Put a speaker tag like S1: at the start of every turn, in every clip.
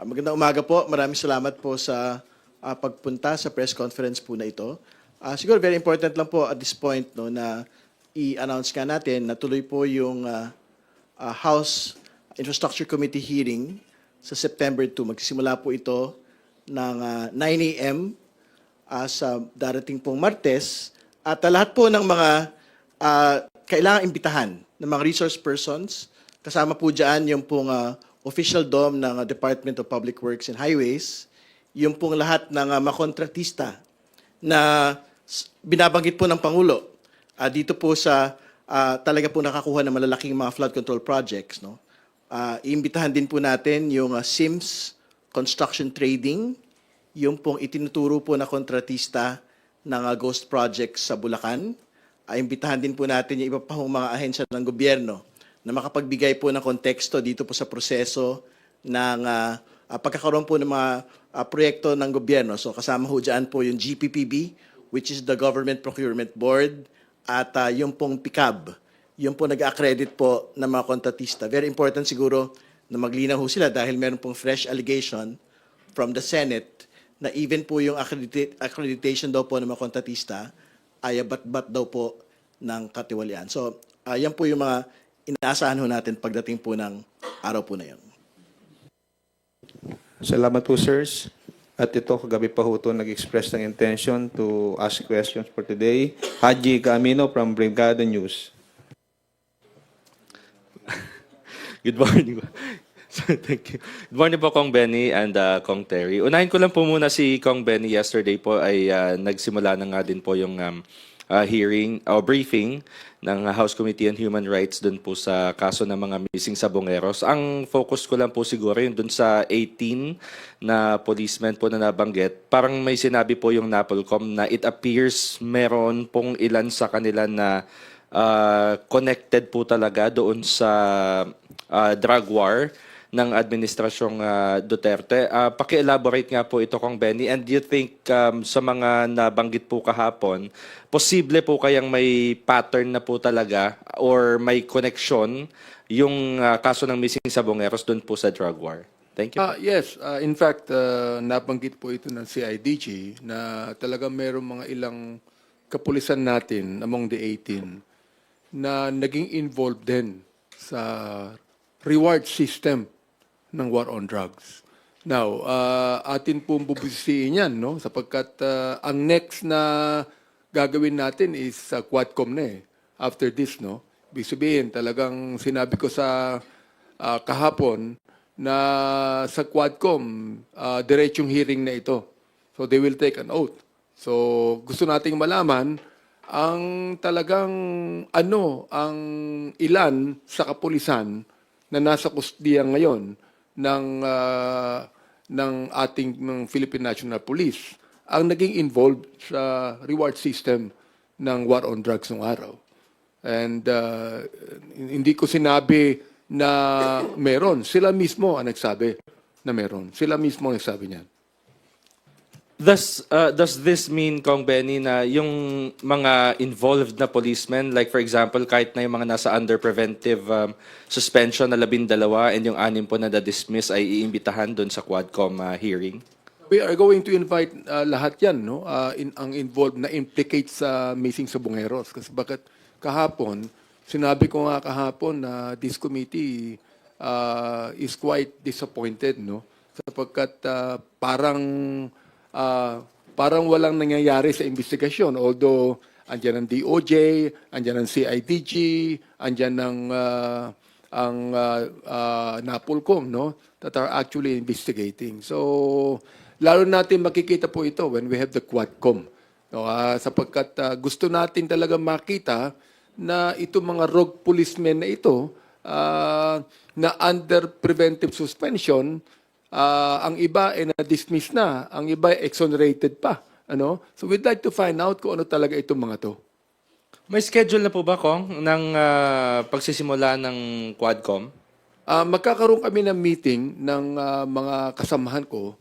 S1: Magandang umaga po. Maraming salamat po sa pagpunta sa press conference po na ito. Siguro very important lang po at this point no, na i-announce ka natin na tuloy po yung House Infrastructure Committee hearing sa September 2. Magsisimula po ito ng 9 a.m. Sa darating pong Martes. At lahat po ng mga kailangang imbitahan ng mga resource persons, kasama po dyan yung pong official DOM ng Department of Public Works and Highways, yung pong lahat ng makontratista na binabanggit po ng Pangulo dito po sa talaga po nakakuha ng malalaking mga flood control projects. No? Iimbitahan din po natin yung Sims Construction Trading, yung pong itinuturo po na kontratista ng ghost projects sa Bulacan. Imbitahan din po natin yung iba pa hong mga ahensya ng gobyerno na makapagbigay po ng konteksto dito po sa proseso ng pagkakaroon po ng mga proyekto ng gobyerno. So kasama ho dyan po yung GPPB, which is the Government Procurement Board, at yung pong PICAB, yung po nag-accredit po ng mga kontratista. Very important siguro na maglinaw ho sila dahil meron pong fresh allegation from the Senate na even po yung accreditation daw po ng mga kontratista ay bat-bat daw po ng katiwalian. So, yan po yung mga inaasahan ho natin pagdating po ng araw po na yan.
S2: Salamat po, sirs. At ito, kagabi pa ho ito nag-express ng intention to ask questions for today. Haji Camino from Brigada News.
S3: Good morning. Thank you. Good morning po, Kong Benny and Kong Terry. Unahin ko lang po muna si Kong Benny. Yesterday po ay nagsimula na nga din po yung hearing o briefing ng House Committee on Human Rights dun po sa kaso ng mga missing sabongeros. Ang focus ko lang po siguro yung dun sa 18 na policemen po na nabanggit. Parang may sinabi po yung NAPOLCOM na it appears meron pong ilan sa kanila na connected po talaga doon sa drug war ng administrasyong Duterte. Paki-elaborate nga po ito, Kong Benny. And do you think sa mga nabanggit po kahapon, posible po kayang may pattern na po talaga or may connection yung kaso ng missing sabongeros doon po sa drug war? Thank you.
S4: Yes, in fact, nabanggit po ito ng CIDG na talagang mayroong mga ilang kapulisan natin among the 18 na naging involved din sa reward system ng war on drugs. Now, atin pong bubusisiin yan, no? Sapagkat ang next na gagawin natin is Quadcom na eh. After this, no? Ibig sabihin, talagang sinabi ko sa kahapon na sa Quadcom, diretsong hearing na ito. So they will take an oath. So gusto nating malaman ang talagang ang ilan sa kapulisan na nasa kusdiya ngayon ng ating Philippine National Police ang naging involved sa reward system ng war on drugs ng araw. And hindi ko sinabi na meron. Sila mismo ang nagsabi na meron. Sila mismo ang nagsabi niyan.
S3: Does this mean, Kong Benny, na yung mga involved na policemen, like for example, kahit na yung mga nasa under preventive suspension na 12 and yung 6 po na na-dismiss ay iimbitahan doon sa Quadcom hearing?
S4: We are going to invite lahat yan, no? Ang involved na implicate sa missing sabongeros. Kasi bakit kahapon, sinabi ko nga kahapon na this committee is quite disappointed, no? Sapagkat parang walang nangyayari sa investigasyon. Although, andyan ang DOJ, andyan ang CIDG, andyan ang NAPOLCOM, no? That are actually investigating. So, lalo natin makikita po ito when we have the Quadcom. No? Sapagkat gusto natin talaga makita na itong mga rogue policemen na ito na under preventive suspension, ang iba ay na-dismiss na, ang iba ay exonerated pa. Ano? So we'd like to find out kung ano talaga itong mga to.
S3: May schedule na po ba, Kong, ng pagsisimula ng Quadcom?
S4: Magkakaroon kami ng meeting ng mga kasamahan ko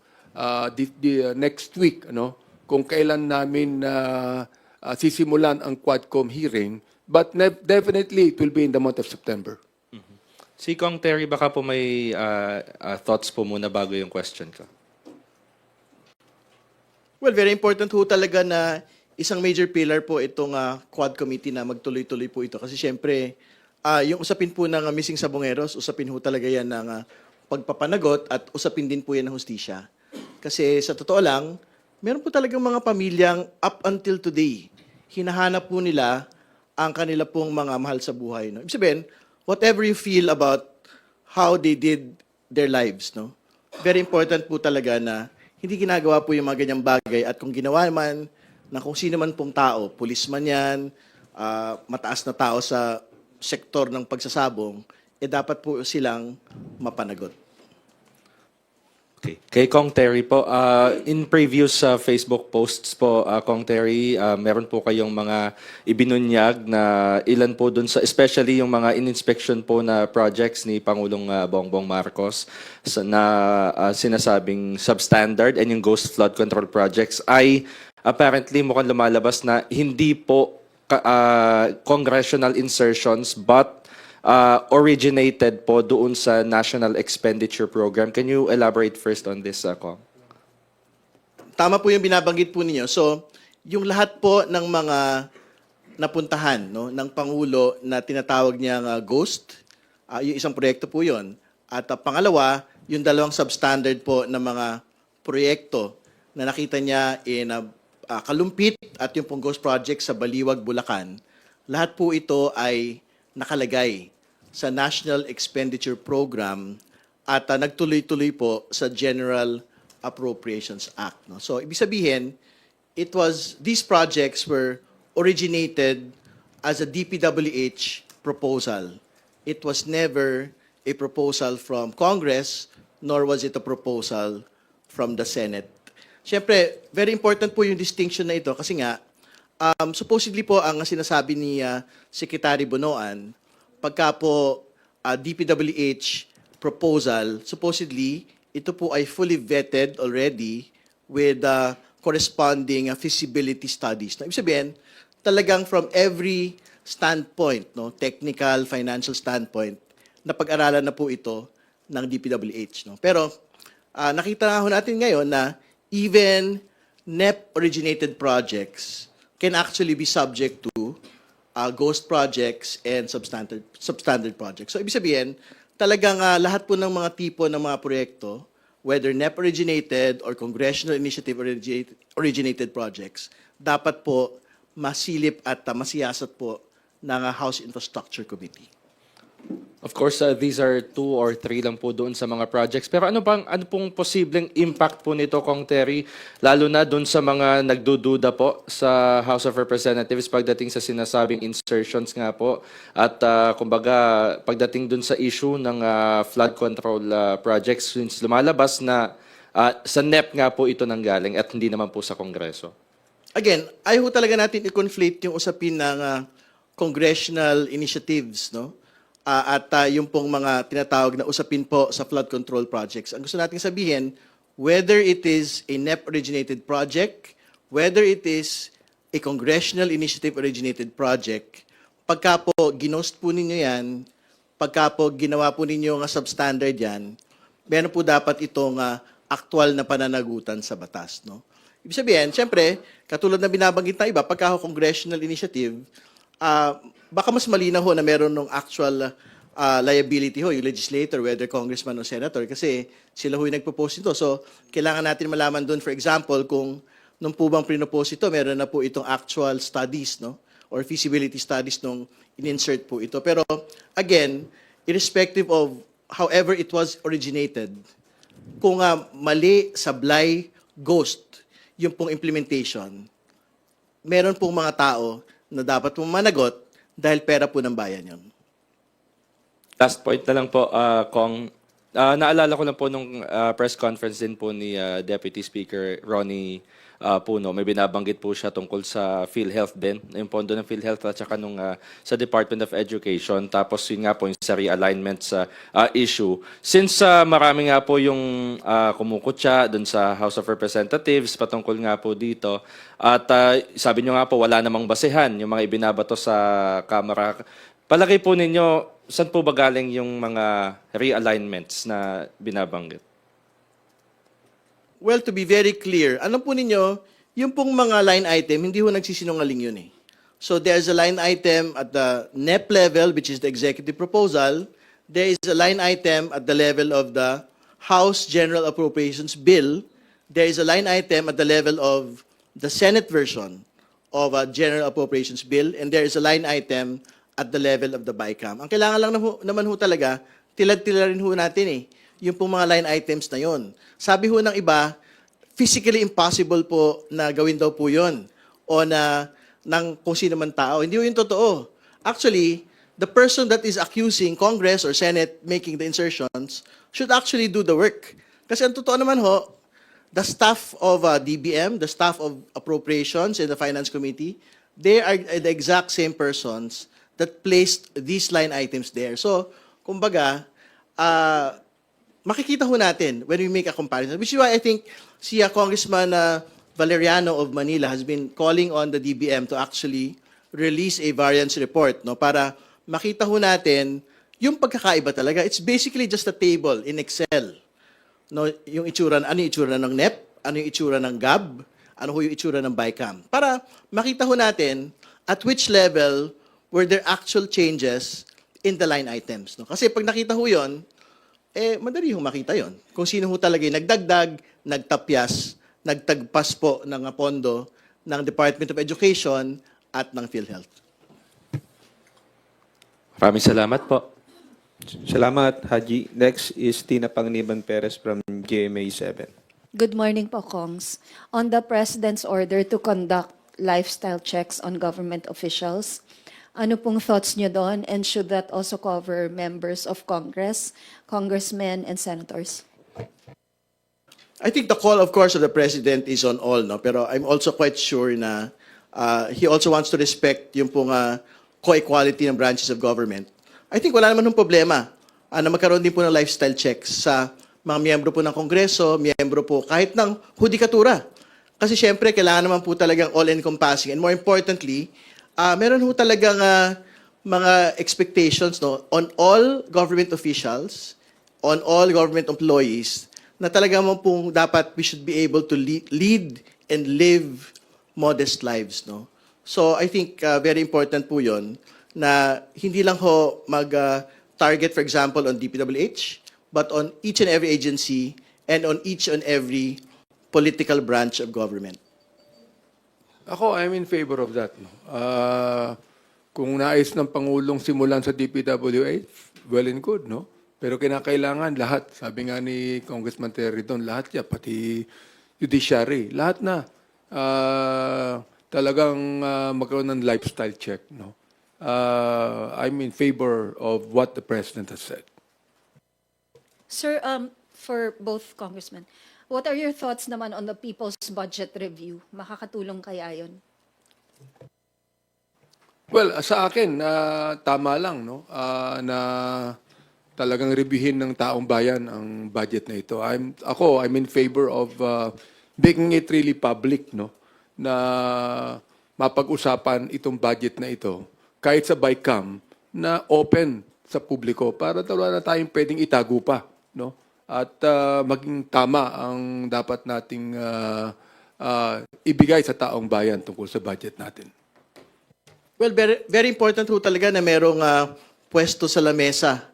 S4: next week, ano? Kung kailan namin sisimulan ang Quadcom hearing, but definitely it will be in the month of September.
S3: Si Kong Terry, baka po may thoughts po muna bago yung question ko.
S1: Well, very important ho talaga na isang major pillar po itong Quad Committee na magtuloy-tuloy po ito. Kasi syempre, yung usapin po ng missing sabongeros, usapin ho talaga yan ng pagpapanagot at usapin din po yan ng hustisya. Kasi sa totoo lang, meron po talagang mga pamilyang up until today, hinahanap po nila ang kanila pong mga mahal sa buhay. No? Ibig sabihin, whatever you feel about how they did their lives, no? Very important po talaga na hindi ginagawa po yung mga ganyang bagay at kung ginawa man na kung sino man pong tao, pulis man yan, mataas na tao sa sektor ng pagsasabong, dapat po silang mapanagot.
S3: Okay. Kay Kong Terry po, in previous Facebook posts po, Kong Terry, meron po kayong mga ibinunyag na ilan po dun sa, especially yung mga in-inspection po na projects ni Pangulong Bongbong Marcos na sinasabing substandard and yung ghost flood control projects ay apparently mukhang lumalabas na hindi po congressional insertions but originated po doon sa National Expenditure Program. Can you elaborate first on this, Kong?
S1: Tama po yung binabanggit po ninyo. So, yung lahat po ng mga napuntahan no, ng Pangulo na tinatawag niyang ghost, yung isang proyekto po yun. At pangalawa, yung dalawang substandard po na mga proyekto na nakita niya in Kalumpit at yung pong ghost project sa Baliwag, Bulacan. Lahat po ito ay nakalagay sa National Expenditure Program at nagtuloy-tuloy po sa General Appropriations Act. No? So, ibig sabihin, these projects were originated as a DPWH proposal. It was never a proposal from Congress, nor was it a proposal from the Senate. Siyempre, very important po yung distinction na ito kasi nga, supposedly po ang sinasabi ni Secretary Bonoan, pagka po DPWH proposal, supposedly ito po ay fully vetted already with corresponding feasibility studies. No? Ibig sabihin, talagang from every standpoint, no, technical, financial standpoint, napag-aralan na po ito ng DPWH. No? Pero nakita nga ho natin ngayon na even NEP-originated projects can actually be subject to ghost projects and substandard projects. So, ibig sabihin, talagang lahat po ng mga tipo ng mga proyekto, whether NEP-originated or congressional initiative-originated projects, dapat po masilip at masiyasat po ng House Infrastructure Committee.
S3: Of course, these are 2 or 3 lang po doon sa mga projects. Pero ano pong posibleng impact po nito, Kong Terry, lalo na doon sa mga nagdududa po sa House of Representatives pagdating sa sinasabing insertions nga po at kumbaga pagdating doon sa issue ng flood control projects since lumalabas na sa NEP nga po ito nanggaling at hindi naman po sa Kongreso.
S1: Again, ayaw talaga natin i-conflate yung usapin ng congressional initiatives, no? At yung pong mga tinatawag na usapin po sa flood control projects. Ang gusto natin sabihin, whether it is a NEP-originated project, whether it is a congressional initiative-originated project, pagka po ginost po ninyo yan, pagka po ginawa po ninyo nga substandard yan, meron po dapat itong aktual na pananagutan sa batas. No? Ibig sabihin, siyempre, katulad na binabanggit na iba, pagka congressional initiative, baka mas malinaw ho na meron ng actual liability ho, yung legislator, whether congressman o senator, kasi sila ho yung nagpo-post ito. So, kailangan natin malaman doon, for example, kung nung po bang pinopose ito, meron na po itong actual studies, no? Or feasibility studies nung in-insert po ito. Pero, again, irrespective of however it was originated, kung mali, sablay, ghost, yung pong implementation, meron pong mga tao na dapat pong managot dahil pera po ng bayan yun.
S3: Last point na lang po, Kong. Naalala ko lang po nung press conference din po ni Deputy Speaker Ronnie Puno. May binabanggit po siya tungkol sa PhilHealth din, yung pondo ng PhilHealth at saka nung sa Department of Education. Tapos yun nga po yung sa realignment sa issue. Since marami nga po yung kumukutya dun sa House of Representatives patungkol nga po dito at sabi nyo nga po wala namang basehan yung mga ibinabato sa Kamara. Palagay po ninyo, saan po ba galing yung mga realignments na binabanggit?
S1: Well, to be very clear, ano po ninyo, yung pong mga line item, hindi ho nagsisinungaling yun eh. So there's a line item at the NEP level, which is the executive proposal. There is a line item at the level of the House General Appropriations Bill. There is a line item at the level of the Senate version of a General Appropriations Bill. And there is a line item at the level of the BICAM. Ang kailangan lang naman ho talaga, tilad-tila rin ho natin eh, yung pong mga line items na yon. Sabi ho ng iba, physically impossible po na gawin daw po yon o na ng kung sino man tao. Hindi ho yung totoo. Actually, the person that is accusing Congress or Senate making the insertions should actually do the work. Kasi ang totoo naman ho, the staff of DBM, the staff of appropriations in the Finance Committee, they are the exact same persons that placed these line items there. So, kumbaga, makikita ho natin when we make a comparison. Which is why I think si Congressman Valeriano of Manila has been calling on the DBM to actually release a variance report, no, para makita ho natin yung pagkakaiba talaga. It's basically just a table in Excel. No, yung itsura, ano yung itsura ng NEP, ano yung itsura ng GAB, ano ho yung itsura ng BICAM. Para makita ho natin at which level were there actual changes in the line items. No? Kasi pag nakita ho yun, madali ho makita yon. Kung sino ho talaga yung nagdagdag, nagtapyas, nagtagpas po ng pondo ng Department of Education at ng PhilHealth.
S3: Maraming salamat po.
S2: Salamat, Haji. Next is Tina Panganiban Perez from GMA7.
S5: Good morning po, Kongs. On the President's order to conduct lifestyle checks on government officials, ano pong thoughts nyo doon? And should that also cover members of Congress, congressmen, and senators?
S1: I think the call, of course, of the President is on all, no? Pero I'm also quite sure na he also wants to respect yung pong co-equality ng branches of government. I think wala naman ng problema na magkaroon din po ng lifestyle checks sa mga miyembro po ng Kongreso, miyembro po kahit ng hudikatura. Kasi syempre, kailangan naman po talagang all-encompassing. And more importantly, meron po talagang mga expectations, no, on all government officials, on all government employees, na talagang mo pong dapat we should be able to lead and live modest lives, no? So I think very important po 'yon na hindi lang ho mag-target, for example, on DPWH, but on each and every agency and on each and every political branch of government.
S4: Ako, I'm in favor of that. No? Kung nais ng Pangulong simulan sa DPWH, well and good, no? Pero kinakailangan lahat, sabi nga ni Congressman Terry doon, lahat yan, pati judiciary, lahat na. Talagang magkaroon ng lifestyle check, no? I'm in favor of what the President has said.
S5: Sir, for both congressmen, what are your thoughts naman on the People's Budget Review? Makakatulong kaya yun?
S4: Well, sa akin, tama lang, no? Na talagang reviewin ng taong bayan ang budget na ito. I'm in favor of making it really public, no? Na mapag-usapan itong budget na ito kahit sa BICAM na open sa publiko para wala na tayong pwedeng itago pa, no? At maging tama ang dapat nating ibigay sa taong bayan tungkol sa budget natin.
S1: Well, very, very important po talaga na merong pwesto sa lamesa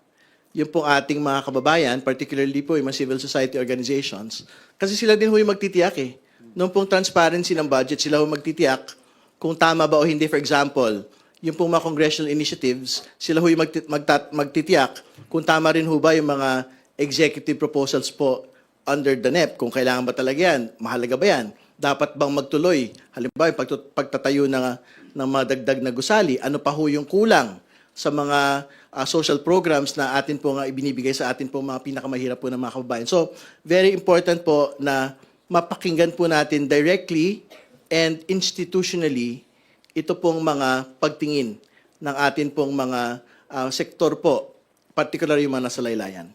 S1: yung pong ating mga kababayan, particularly po yung mga civil society organizations. Kasi sila din ho yung magtitiyak eh. Noong pong transparency ng budget, sila ho magtitiyak kung tama ba o hindi. For example, yung pong mga congressional initiatives, sila ho yung magtitiyak kung tama rin ho ba yung mga executive proposals po under the NEP, kung kailangan ba talaga yan, mahalaga ba yan, dapat bang magtuloy, halimbawa yung pagtatayo ng mga dagdag na gusali, ano pa ho yung kulang sa mga social programs na atin po nga ibinibigay sa atin po mga pinakamahirap po ng mga kababayan. So, very important po na mapakinggan po natin directly and institutionally ito pong mga pagtingin ng atin pong mga sektor po, particularly yung mga nasa laylayan.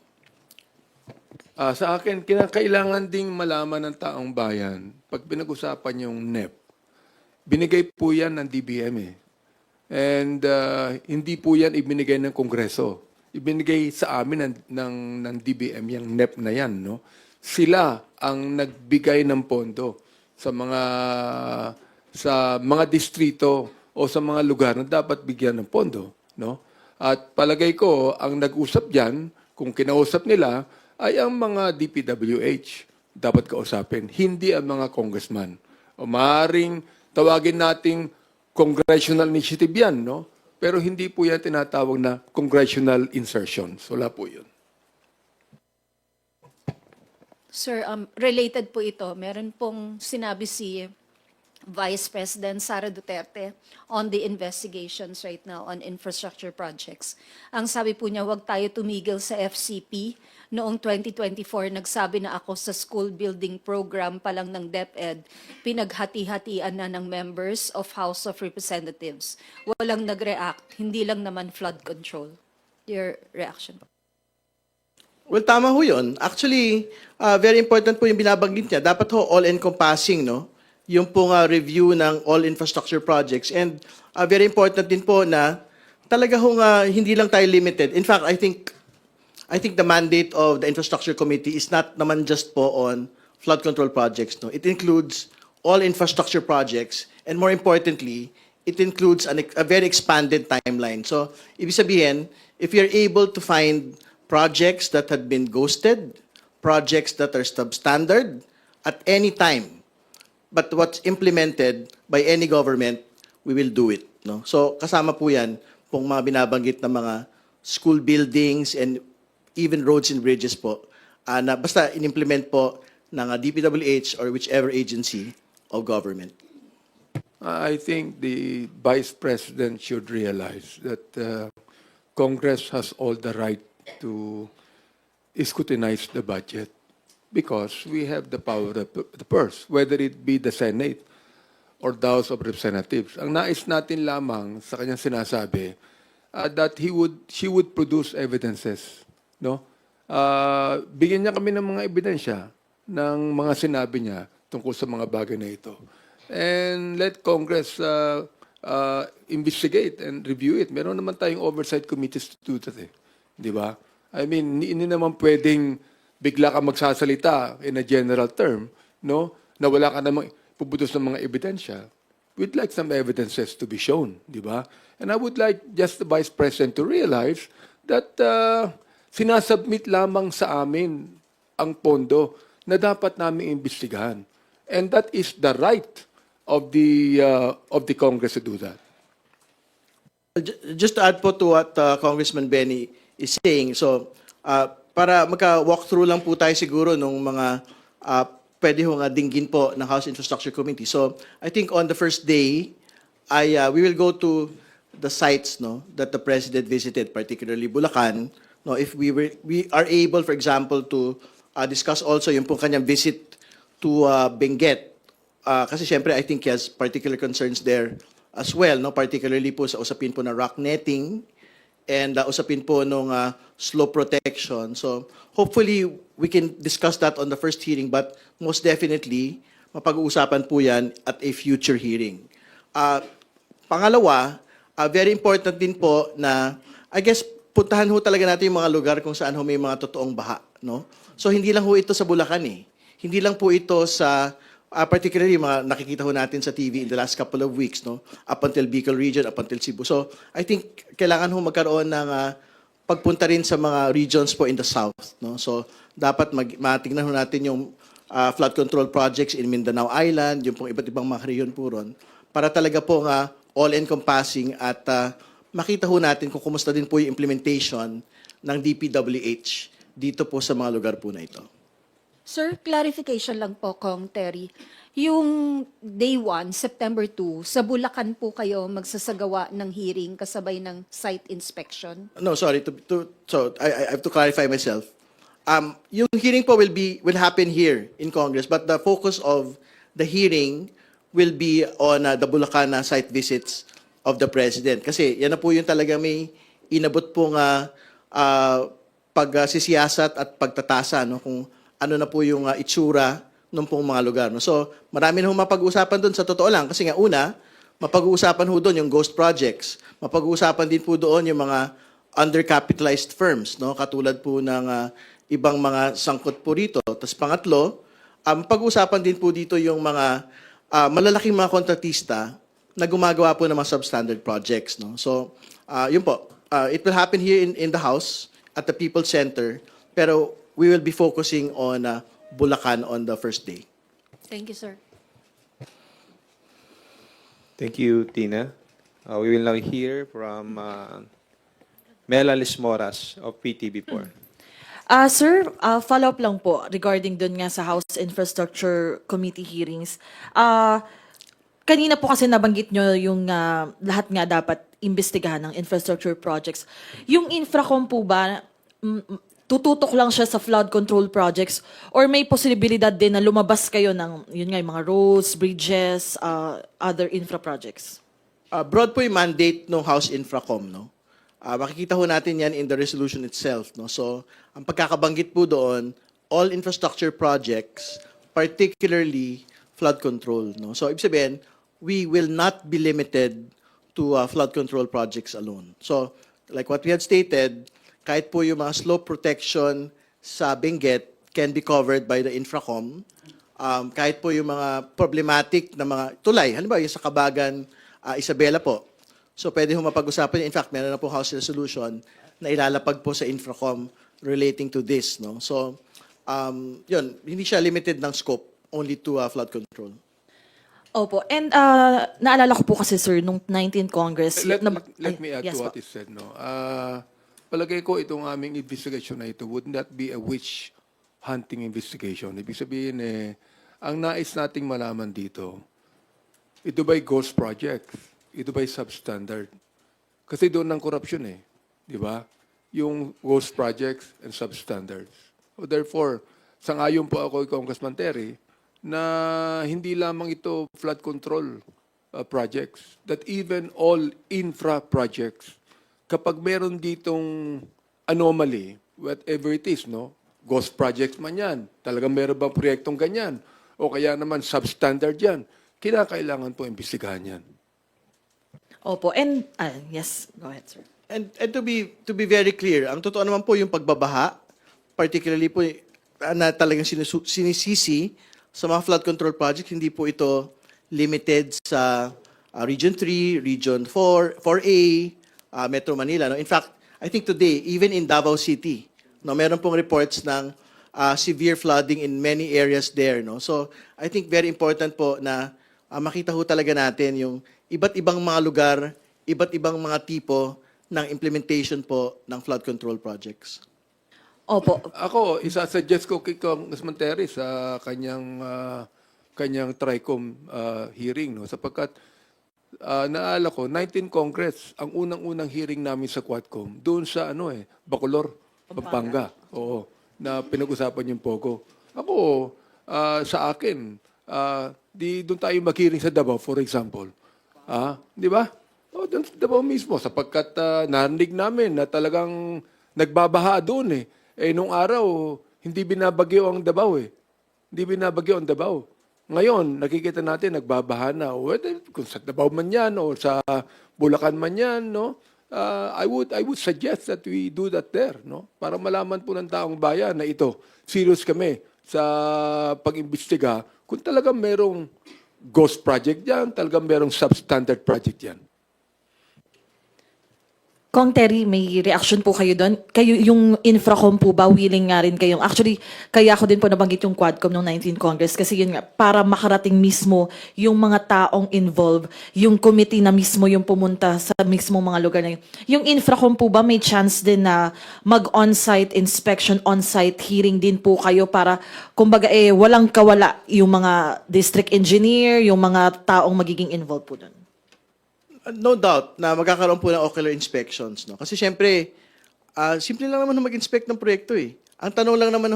S4: Sa akin, kailangan ding malaman ng taong bayan, pag pinag-usapan yung NEP, binigay po yan ng DBM eh. And hindi po yan ibinigay ng Kongreso. ibinigay sa amin ng DBM yung NEP na yan, no? Sila ang nagbigay ng pondo sa mga distrito o sa mga lugar na dapat bigyan ng pondo, no? At palagay ko ang nag-usap diyan, kung kinausap nila ay ang mga DPWH dapat kausapin, hindi ang mga congressman. O maaaring tawagin nating congressional initiative yan, no? Pero hindi po yan tinatawag na congressional insertions. Wala po yun.
S5: Sir, related po ito. Meron pong sinabi si Vice President Sara Duterte on the investigations right now on infrastructure projects. Ang sabi po niya, huwag tayo tumigil sa FCP. Noong 2024, nagsabi na ako sa school building program pa lang ng DepEd, pinaghati-hatian na ng members of House of Representatives. Walang nag-react, hindi lang naman flood control. Your reaction po?
S1: Well, tama ho yun. Actually, very important po yung binabanggit niya. Dapat ho all-encompassing, no? Yung pong review ng all infrastructure projects. And very important din po na talaga ho hindi lang tayo limited. In fact, I think the mandate of the Infrastructure Committee is not naman just po on flood control projects. No? It includes all infrastructure projects, and more importantly, it includes a very expanded timeline. So, ibig sabihin, if you're able to find projects that had been ghosted, projects that are substandard at any time, but what's implemented by any government, we will do it. No? So, kasama po yan pong mga binabanggit na mga school buildings and even roads and bridges po, na basta in-implement po ng DPWH or whichever agency of government.
S4: I think the Vice President should realize that Congress has all the right to scrutinize the budget because we have the power of the purse, whether it be the Senate or the House of Representatives. Ang nais natin lamang sa kanyang sinasabi that she would produce evidences, no? Bigyan niya kami ng mga ebidensya ng mga sinabi niya tungkol sa mga bagay na ito. And let Congress investigate and review it. Meron naman tayong oversight committees to do that, eh. Di ba? I mean, hindi naman pwedeng bigla ka magsasalita in a general term, no? Na wala ka namang puputos ng mga ebidensya. We'd like some evidences to be shown, di ba? And I would like just the Vice President to realize that sinasubmit lamang sa amin ang pondo na dapat namin imbestigahan. And that is the right of the Congress to do that.
S1: Just to add po to what Congressman Benny is saying, so para magka-walkthrough lang po tayo siguro nung mga pwede hong dinggin po ng House Infrastructure Committee. So I think on the first day, we will go to the sites, no, that the President visited, particularly Bulacan. No, if we are able, for example, to discuss also yung pong kanyang visit to Benguet. Kasi syempre, I think he has particular concerns there as well, no, particularly po sa usapin po ng rock netting and usapin po nung slope protection. So hopefully we can discuss that on the first hearing, but most definitely mapag-uusapan po yan at a future hearing. Pangalawa, very important din po na, I guess, puntahan ho talaga natin yung mga lugar kung saan ho may mga totoong baha, no? So hindi lang ho ito sa Bulacan, eh. Hindi lang po ito sa particularly mga nakikita ho natin sa TV in the last couple of weeks, no? Up until Bicol region, up until Cebu. So I think kailangan ho magkaroon ng pagpunta rin sa mga regions po in the south, no? So dapat matingnan ho natin yung flood control projects in Mindanao Island, yung pong iba't ibang mga rehiyon po ron, para talaga po all-encompassing at makita ho natin kung kumusta din po yung implementation ng DPWH dito po sa mga lugar po na ito.
S5: Sir, clarification lang po, Kong Terry. Yung day 1, September 2, sa Bulacan po kayo magsasagawa ng hearing kasabay ng site inspection?
S1: No, sorry. So I have to clarify myself. Yung hearing po will happen here in Congress, but the focus of the hearing will be on the Bulacan site visits of the President. Kasi yan na po yung talaga may inabot pong pagsisiyasat at pagtatasa, no, kung ano na po yung itsura ng pong mga lugar. No? So marami na hong mapag-uusapan doon sa totoo lang. Kasi nga una, mapag-uusapan ho doon yung ghost projects. Mapag-uusapan din po doon yung mga undercapitalized firms, no? Katulad po ng ibang mga sangkot po rito. Tapos pangatlo, pag-usapan din po dito yung mga malalaking mga kontratista na gumagawa po ng mga substandard projects, no? So, yun po. It will happen here in the House at the People's Center, pero we will be focusing on Bulacan on the first day.
S5: Thank you, sir.
S2: Thank you, Tina. We will now hear from Mela Lismoras of PTB4.
S6: Sir, follow-up lang po regarding dun nga sa House Infrastructure Committee hearings. Kanina po kasi nabanggit nyo yung lahat nga dapat imbestigahan ng infrastructure projects. Yung Infracom po ba, tututok lang siya sa flood control projects or may posibilidad din na lumabas kayo ng yun nga, yung mga roads, bridges, other infra projects?
S1: Broad po yung mandate ng House Infracom, no? Makikita ho natin yan in the resolution itself, no? So, ang pagkakabanggit po doon, all infrastructure projects, particularly flood control, no? So, ibig sabihin, we will not be limited to flood control projects alone. So, like what we had stated, kahit po yung mga slope protection sa Benguet can be covered by the Infracom. Kahit po yung mga problematic na mga tulay, halimbawa yung sa Kabagan, Isabela po. So pwede ho mapag-usapan. In fact, meron na po House Resolution na ilalapag po sa Infracom relating to this, no? So, yun, hindi siya limited ng scope only to flood control.
S6: Opo. And naalala ko po kasi, sir, nung 19th Congress...
S4: Let me add
S6: yes
S4: to what
S6: po.
S4: is said. No? Palagay ko itong aming investigation na ito would not be a witch hunting investigation. Ibig sabihin, ang nais nating malaman dito, ito ba'y ghost project? Ito ba'y substandard? Kasi doon ng corruption di ba? Yung ghost projects and substandards. So therefore, sangayon po ako, Congressman Terry, na hindi lamang ito flood control projects, that even all infra projects, kapag meron ditong anomaly, whatever it is, no? Ghost projects man yan, talagang meron bang proyektong ganyan, o kaya naman substandard yan, kinakailangan po imbestigahan yan.
S6: Opo. And, yes, go ahead, sir.
S1: And to be very clear, ang totoo naman po yung pagbabaha, particularly po na talagang sinisisi sa mga flood control project, hindi po ito limited sa Region 3, Region 4, 4A, Metro Manila. No? In fact, I think today, even in Davao City, no, meron pong reports ng severe flooding in many areas there. No? So, I think very important po na makita ho talaga natin yung iba't ibang mga lugar, iba't ibang mga tipo ng implementation po ng flood control projects.
S6: Opo.
S4: Ako, isa-suggest ko kay Congressman Terry sa kanyang TRICOM hearing, no? Sapagkat naalala ko, 19 Congress, ang unang-unang hearing namin sa Quadcom, doon sa Bacolor, Pampanga. Oo, na pinag-usapan yung POGO. Ako, sa akin, doon tayo mag-hearing sa Davao, for example. Di ba? O, doon sa Davao mismo, sapagkat narinig namin na talagang nagbabaha doon nung araw, hindi binabagyo ang Davao Hindi binabagyo ang Davao. Ngayon, nakikita natin, nagbabaha na. Whether kung sa Davao man yan o sa Bulacan man yan, no? I would suggest that we do that there, no? Para malaman po ng taong bayan na ito, serious kami sa pag-imbestiga kung talagang merong ghost project yan, talagang merong substandard project yan.
S6: Kong Terry, may reaction po kayo doon? Kayo, yung Infracom po ba, willing nga rin kayong... Actually, kaya ako din po nabanggit yung Quadcom ng 19th Congress kasi yun nga, para makarating mismo yung mga taong involved, yung committee na mismo yung pumunta sa mismo mga lugar na yun. Yung Infracom po ba, may chance din na mag-on-site inspection, on-site hearing din po kayo para, kumbaga walang kawala yung mga district engineer, yung mga taong magiging involved po doon?
S1: No doubt na magkakaroon po ng ocular inspections. No? Kasi syempre, simple lang naman mag-inspect ng proyekto Ang tanong lang naman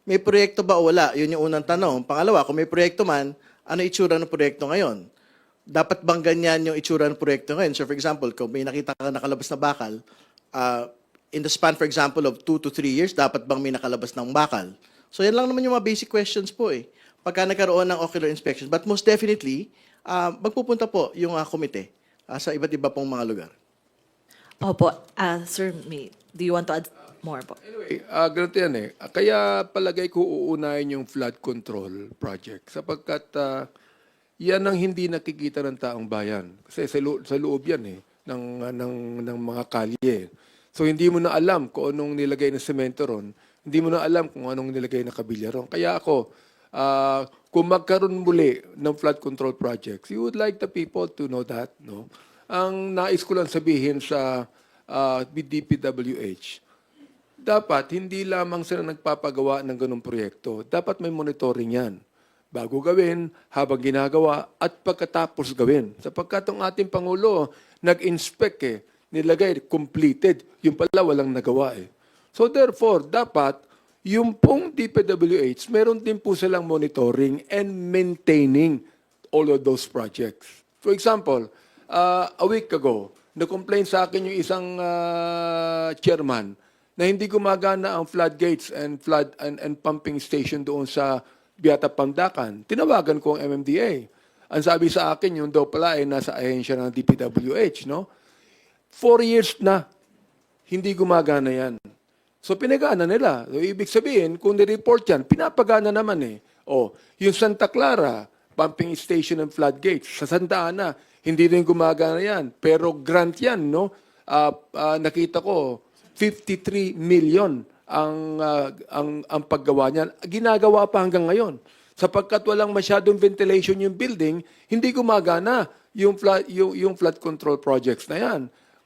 S1: may proyekto ba o wala? Yun yung unang tanong. Pangalawa, kung may proyekto man, ano itsura ng proyekto ngayon? Dapat bang ganyan yung itsura ng proyekto ngayon? So for example, kung may nakita ka nakalabas na bakal, in the span, for example, of 2 to 3 years, dapat bang may nakalabas ng bakal? So yan lang naman yung mga basic questions po pagka nagkaroon ng ocular inspections. But most definitely, magpupunta po yung komite sa iba't iba pong mga lugar.
S6: Opo, sir, do you want to add more po?
S4: Anyway, ganito yan eh. Kaya palagay ko uunahin yung flood control project sapagkat yan ang hindi nakikita ng taong bayan. Kasi sa loob yan eh, ng mga kalye. So hindi mo na alam kung anong nilagay na semento ron, hindi mo na alam kung anong nilagay na kabilya ron. Kaya ako, kung magkaroon muli ng flood control projects, you would like the people to know that, no? Ang nais ko lang sabihin sa DPWH, dapat hindi lamang sila nagpapagawa ng ganung proyekto. Dapat may monitoring yan. Bago gawin, habang ginagawa, at pagkatapos gawin. Sapagkat ang ating Pangulo, nag-inspect nilagay, completed. Yung pala walang nagawa So therefore, dapat yung pong DPWH, meron din po silang monitoring and maintaining all of those projects. For example, a week ago, na-complain sa akin yung isang chairman na hindi gumagana ang floodgates and flood and pumping station doon sa Biata Pandakan. Tinawagan ko ang MMDA. Ang sabi sa akin, yung daw pala ay nasa ahensya ng DPWH, no? 4 years na, hindi gumagana yan. So pinagana nila. So, ibig sabihin, kung ni-report yan, pinapagana naman yung Santa Clara, pumping station and floodgates. Sa Santa Ana, hindi rin gumagana yan. Pero grant yan, no? Nakita ko, 53 million ang paggawa niyan. Ginagawa pa hanggang ngayon. Sapagkat walang masyadong ventilation yung building, hindi gumagana yung flood control projects na yan.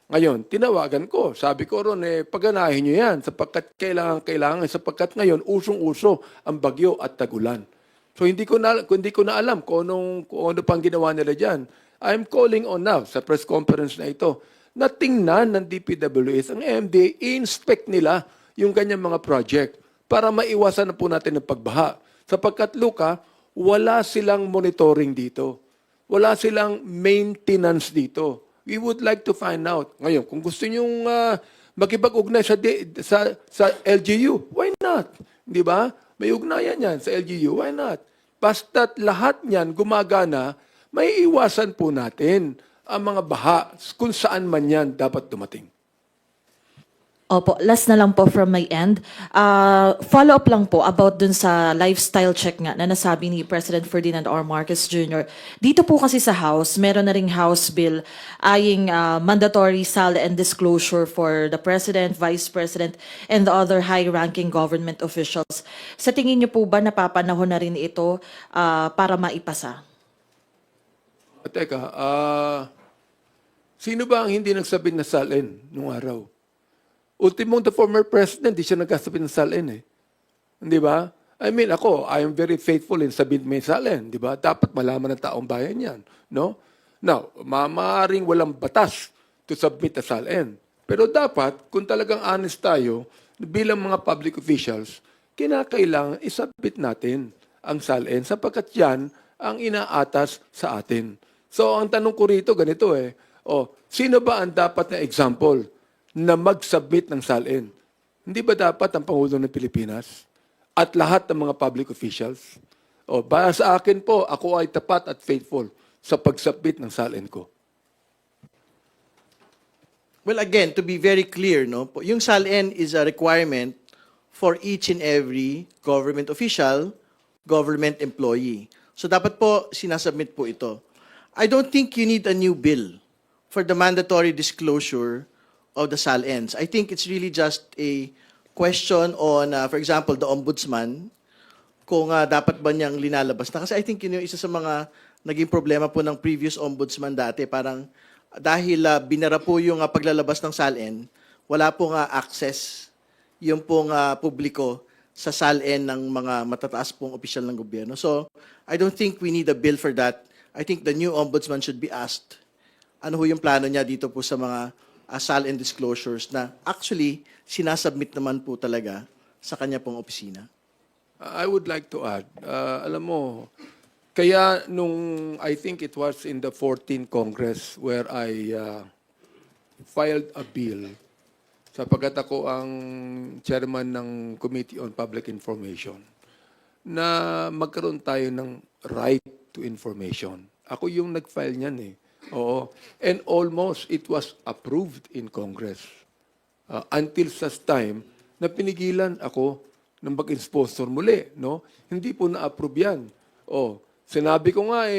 S4: Ngayon, tinawagan ko. Sabi ko ron, paganahin nyo yan sapagkat kailangan. Sapagkat ngayon, usong-uso ang bagyo at tagulan. So hindi ko na alam kung ano pang ginawa nila dyan. I'm calling on now sa press conference na ito na tingnan ng DPWH, ang MMDA, i-inspect nila yung kanyang mga project para maiwasan na po natin ang pagbaha. Sapagkat, Luca, wala silang monitoring dito. Wala silang maintenance dito. We would like to find out. Ngayon, kung gusto nyong makipag-ugnay sa LGU, why not? Di ba? May ugnayan yan sa LGU, why not? Basta't lahat niyan gumagana, may iwasan po natin ang mga baha kung saan man yan dapat dumating.
S6: Opo, last na lang po from my end. Follow-up lang po about dun sa lifestyle check nga na nasabi ni President Ferdinand R. Marcos Jr. Dito po kasi sa House, meron na ring House Bill aying mandatory SAL and disclosure for the President, Vice President, and the other high-ranking government officials. Sa tingin niyo po ba napapanahon na rin ito para maipasa?
S4: Teka, sino ba ang hindi nagsabit na salin nung araw? Ultimong the former president, di siya nagkasabit ng salin Di ba? I mean, I am very faithful in sabit may salin. Di ba? Dapat malaman ng taong bayan yan. No? Now, maaaring walang batas to submit a salin. Pero dapat, kung talagang honest tayo, bilang mga public officials, kinakailangan isubmit natin ang salin sapagkat yan ang inaatas sa atin. So, ang tanong ko rito, ganito sino ba ang dapat na example na mag-submit ng SALN? Hindi ba dapat ang Pangulo ng Pilipinas at lahat ng mga public officials? Para sa akin po, ako ay tapat at faithful sa pag-submit ng SALN ko.
S1: Well, again, to be very clear, no, yung SALN is a requirement for each and every government official, government employee. So dapat po sinasubmit po ito. I don't think you need a new bill for the mandatory disclosure of the SALNs. I think it's really just a question on, for example, the ombudsman, kung dapat ba niyang linalabas na. Kasi I think yun yung isa sa mga naging problema po ng previous ombudsman dati. Parang dahil binara po yung paglalabas ng SALN, wala pong access yung pong publiko sa SALN ng mga matataas pong opisyal ng gobyerno. So I don't think we need a bill for that. I think the new ombudsman should be asked ano ho yung plano niya dito po sa mga SALN disclosures na actually sinasubmit naman po talaga sa kanya pong opisina.
S4: I would like to add, alam mo, kaya nung I think it was in the 14th Congress where I filed a bill sapagkat ako ang chairman ng Committee on Public Information na magkaroon tayo ng right to information. Ako yung nag-file niyan Oo. And almost it was approved in Congress. Until such time na pinigilan ako ng mag-sponsor muli, no? Hindi po na-approve yan. Oh, sinabi ko nga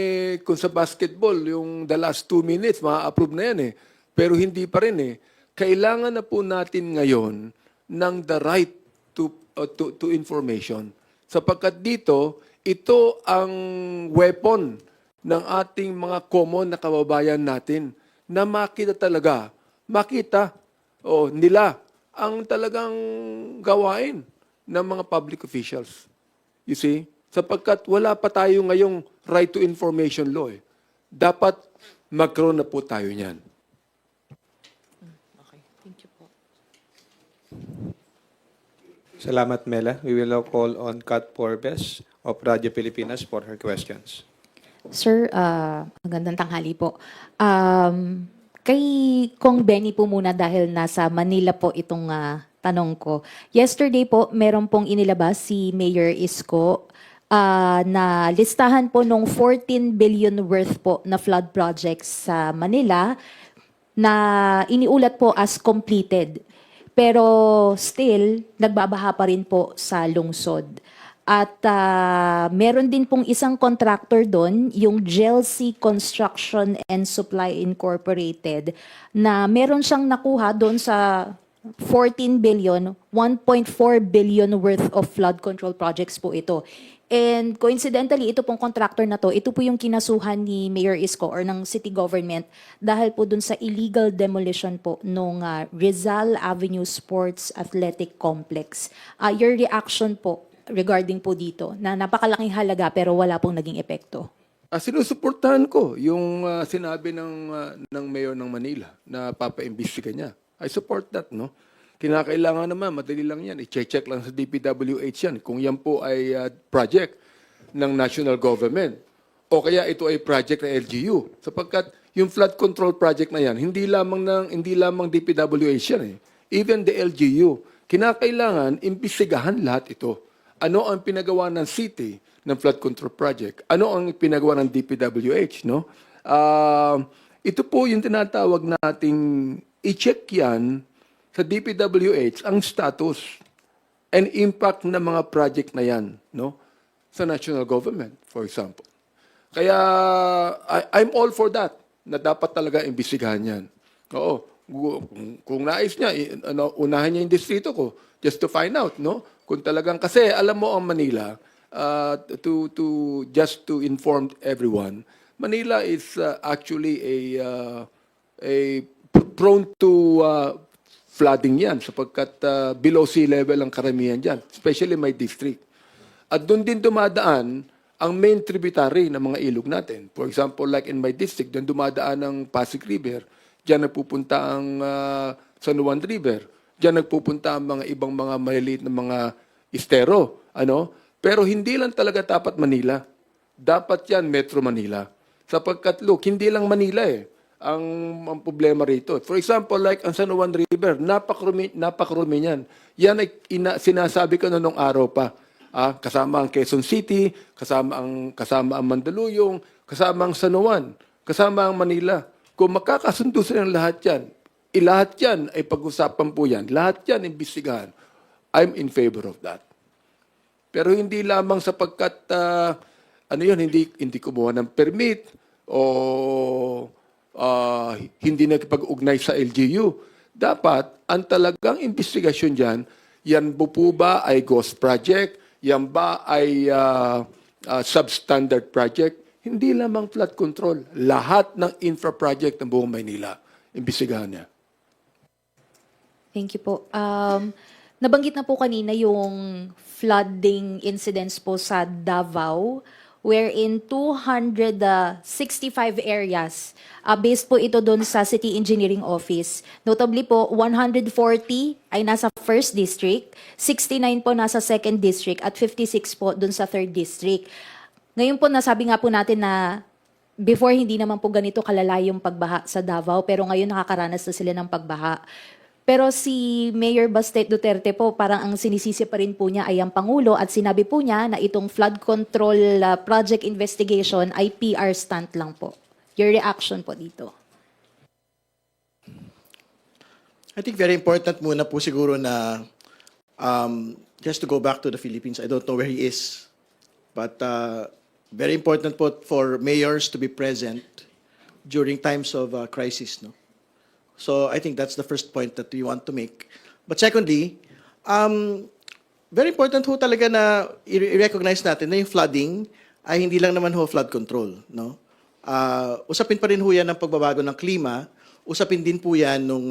S4: kung sa basketball, yung the last 2 minutes, ma-approve na yan Pero hindi pa rin Kailangan na po natin ngayon ng the right to information. Sapagkat dito, ito ang weapon ng ating mga common na kababayan natin na makita nila ang talagang gawain ng mga public officials. You see? Sapagkat wala pa tayo ngayong right to information law. Dapat magkaroon na po tayo niyan.
S6: Okay, thank you po.
S2: Salamat, Mela. We will now call on Kat Porbes of Radyo Pilipinas for her questions.
S7: Sir, magandang tanghali po. Kay Kong Benny po muna dahil nasa Manila po itong tanong ko. Yesterday po, meron pong inilabas si Mayor Isko na listahan po nung 14 billion worth po na flood projects sa Manila na iniulat po as completed. Pero still, nagbabaha pa rin po sa lungsod. At meron din pong isang contractor doon, yung GLC Construction and Supply Incorporated, na meron siyang nakuha doon sa 14 billion, 1.4 billion worth of flood control projects po ito. And coincidentally, ito pong contractor na to, ito po yung kinasuhan ni Mayor Isko or ng city government dahil po dun sa illegal demolition po nung Rizal Avenue Sports Athletic Complex. Your reaction po regarding po dito na napakalaking halaga pero wala pong naging epekto?
S4: Sinusuportahan ko yung sinabi ng Mayor ng Manila na papaimbestiga niya. I support that, no? Kinakailangan naman, madali lang yan. I-check lang sa DPWH yan kung yan po ay project ng national government. O kaya ito ay project ng LGU. Sapagkat yung flood control project na yan, hindi lamang DPWH yan Even the LGU. Kinakailangan imbestigahan lahat ito. Ano ang pinagawa ng city ng flood control project? Ano ang pinagawa ng DPWH, no? Ito po yung tinatawag nating i-check yan sa DPWH ang status and impact ng mga project na yan, no? Sa national government, for example. Kaya I'm all for that, na dapat talaga imbestigahan yan. Oo, kung nais niya, unahan niya yung distrito ko just to find out, no? Kung talagang, kasi alam mo ang Manila, just to inform everyone, Manila is actually a prone to flooding yan sapagkat below sea level ang karamihan dyan, especially my district. At doon din dumadaan ang main tributary ng mga ilog natin. For example, like in my district, doon dumadaan ang Pasig River, dyan nagpupunta ang San Juan River, dyan nagpupunta ang mga ibang mga maliliit na mga estero. Pero hindi lang talaga dapat Manila. Dapat yan Metro Manila. Sapagkat look, hindi lang Manila ang problema rito. For example, like ang San Juan River, napakarumi niyan. Yan ay sinasabi ko nung araw pa. Kasama ang Quezon City, kasama ang Mandaluyong, kasama ang San Juan, kasama ang Manila. Kung makakasundo sila ng lahat yan, lahat yan ay pag-usapan po yan. Lahat yan imbestigahan. I'm in favor of that. Pero hindi lamang sapagkat hindi kumuha ng permit o hindi nagpag-ugnay sa LGU. Dapat ang talagang investigasyon dyan, yan po ba ay ghost project? Yan ba ay substandard project? Hindi lamang flood control. Lahat ng infra project ng buong Maynila, imbestigahan niya.
S7: Thank you po. Nabanggit na po kanina yung flooding incidents po sa Davao, wherein 265 areas, based po ito doon sa City Engineering Office. Notably po, 140 ay nasa 1st District, 69 po nasa 2nd District, at 56 po doon sa 3rd District. Ngayon po, nasabi nga po natin na before hindi naman po ganito kalala yung pagbaha sa Davao, pero ngayon nakakaranas na sila ng pagbaha. Pero si Mayor Baste Duterte po, parang ang sinisisi pa rin po niya ay ang Pangulo at sinabi po niya na itong flood control project investigation ay PR stunt lang po. Your reaction po dito.
S1: I think very important muna po siguro na just to go back to the Philippines. I don't know where he is, but very important po for mayors to be present during times of crisis. No? So I think that's the first point that we want to make. But secondly, very important ho talaga na i-recognize natin na yung flooding ay hindi lang naman ho flood control. No? Usapin pa rin ho yan ng pagbabago ng klima. Usapin din po yan nung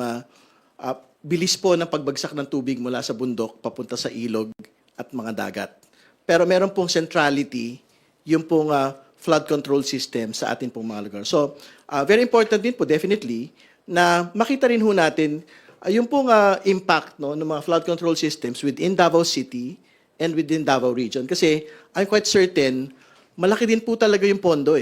S1: bilis po ng pagbagsak ng tubig mula sa bundok papunta sa ilog at mga dagat. Pero meron pong centrality yung pong flood control system sa atin pong mga lugar. So, very important din po, definitely, na makita rin ho natin yung pong impact no, ng mga flood control systems within Davao City and within Davao Region. Kasi I'm quite certain, malaki din po talaga yung pondo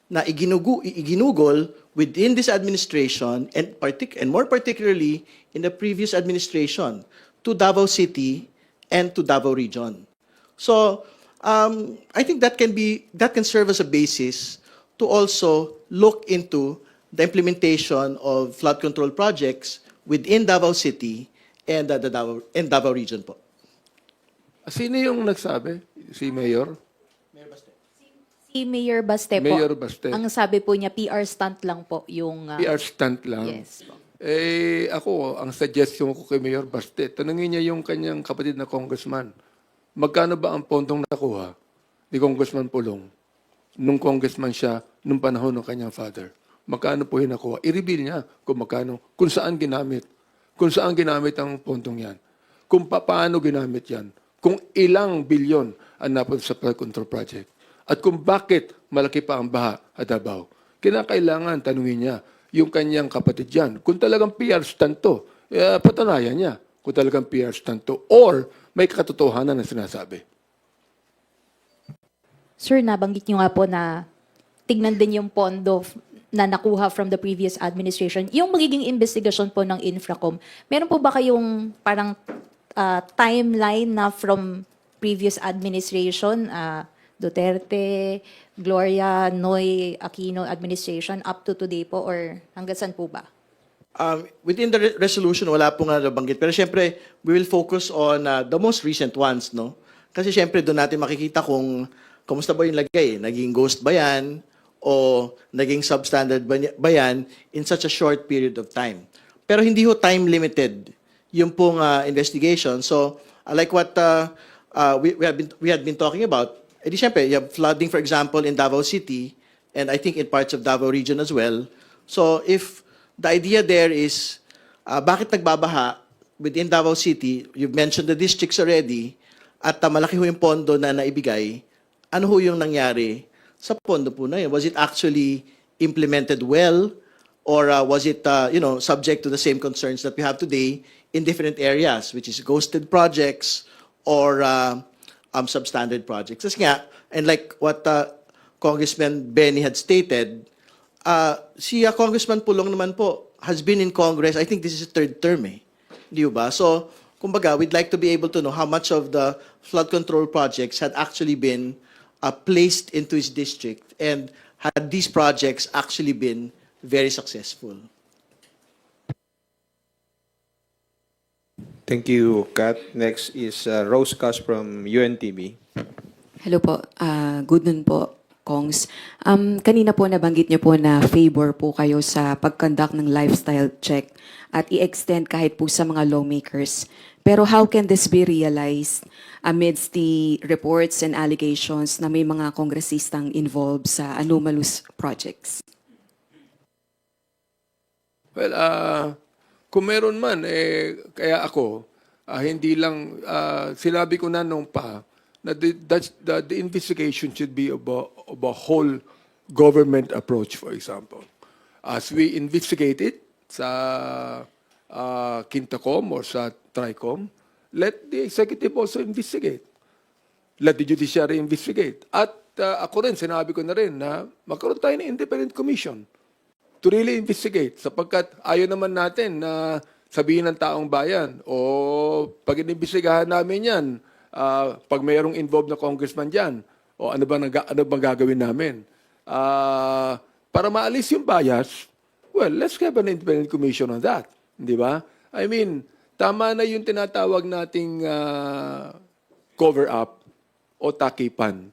S1: na iginugol within this administration and more particularly in the previous administration to Davao City and to Davao Region. So I think that can serve as a basis to also look into the implementation of flood control projects within Davao City and Davao Region po.
S4: Sino yung nagsabi? Si Mayor?
S7: Si Mayor Baste po.
S4: Mayor Baste.
S7: Ang sabi po niya, PR stunt lang po yung...
S4: PR stunt lang.
S7: Yes po.
S4: Ako, ang suggestion ko kay Mayor Baste, tanungin niya yung kanyang kapatid na congressman, magkano ba ang pondong nakuha ni Congressman Pulong nung congressman siya nung panahon ng kanyang father? Magkano po yung nakuha? I-reveal niya kung magkano, kung saan ginamit. Kung saan ginamit ang pondong yan. Kung paano ginamit yan. Kung ilang bilyon ang napunta sa flood control project. At kung bakit malaki pa ang baha at Davao. Kinakailangan tanungin niya yung kanyang kapatid yan. Kung talagang PR stunt to, patunayan niya kung talagang PR stunt to. Or may katotohanan na sinasabi.
S7: Sir, nabanggit niyo nga po na tignan din yung pondo na nakuha from the previous administration. Yung magiging investigasyon po ng Infracom, meron po ba kayong parang timeline na from previous administration, Duterte, Gloria, Noy, Aquino administration up to today po or hanggang saan po ba?
S1: Within the resolution, wala po nga nabanggit. Pero syempre, we will focus on the most recent ones, no? Kasi syempre, doon natin makikita kung kumusta ba yung lagay. Naging ghost ba yan? O naging substandard ba yan in such a short period of time? Pero hindi ho time limited yung pong investigation. So, like what we had been talking about, edi syempre, you have flooding, for example, in Davao City, and I think in parts of Davao Region as well. So, if the idea there is, bakit nagbabaha within Davao City, you've mentioned the districts already, at malaki ho yung pondo na naibigay, ano ho yung nangyari sa pondo po na yun? Was it actually implemented well, or was it subject to the same concerns that we have today in different areas, which is ghosted projects or substandard projects? Kasi nga, and like what Congressman Benny had stated, si Congressman Pulong naman po has been in Congress, I think this is his third term Di ba? So, kumbaga, we'd like to be able to know how much of the flood control projects had actually been placed into his district and had these projects actually been very successful.
S2: Thank you, Kat. Next is Rose Cas from UNTV.
S8: Hello po. Good noon po, Kongs. Kanina po nabanggit niyo po na favor po kayo sa pag-conduct ng lifestyle check at i-extend kahit po sa mga lawmakers. Pero how can this be realized amidst the reports and allegations na may mga kongresistang involved sa anomalous projects?
S4: Well, kung meron man, kaya ako, hindi lang, sinabi ko na nung pa, na the investigation should be of a whole government approach, for example. As we investigate it sa Quintacom or sa Tricom, let the executive also investigate. Let the judiciary investigate. At ako rin, sinabi ko na rin na magkaroon tayo ng independent commission to really investigate sapagkat ayaw naman natin na sabihin ng taong bayan o pag inimbestigahan namin yan, pag mayroong involved na congressman dyan, o ano bang gagawin namin? para maalis yung bias, well, let's have an independent commission on that. Di ba? I mean, tama na yung tinatawag nating cover-up o takipan.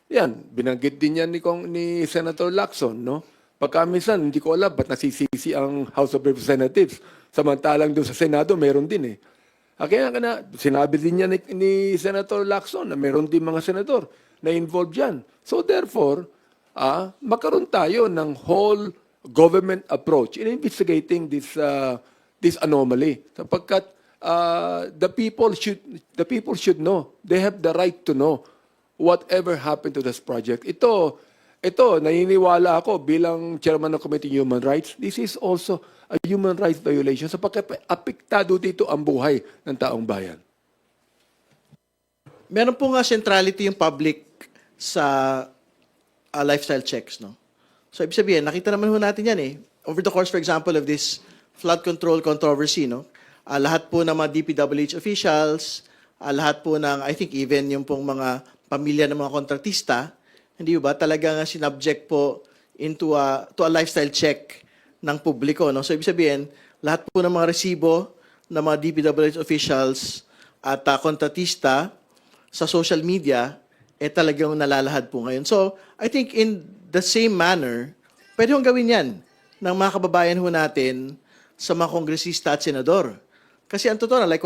S4: Yan, binanggit din yan ni Senator Lacson, no? Pagka minsan, hindi ko alam ba't nasisisi ang House of Representatives. Samantalang doon sa Senado, meron din eh. Kaya nga sinabi din niya ni Senator Lacson na meron din mga senador na involved yan. So therefore, magkaroon tayo ng whole government approach in investigating this anomaly. Sapagkat the people should know. They have the right to know whatever happened to this project. Ito, naniniwala ako bilang chairman ng Committee on Human Rights, this is also a human rights violation sapagkat apektado dito ang buhay ng taong bayan.
S1: Meron po nga centrality yung public sa lifestyle checks, no? So, ibig sabihin, nakita naman ho natin yan eh. Over the course, for example, of this flood control controversy, no? Lahat po ng mga DPWH officials, lahat po ng, I think even yung pong mga pamilya ng mga kontratista, hindi ba, talagang sinubject po to a lifestyle check ng publiko, no? So, ibig sabihin, lahat po ng mga resibo ng mga DPWH officials at kontratista sa social media, talagang nalalahad po ngayon. So, I think in the same manner, pwede hong gawin yan ng mga kababayan ho natin sa mga kongresista at senador. Kasi ang totoo na, like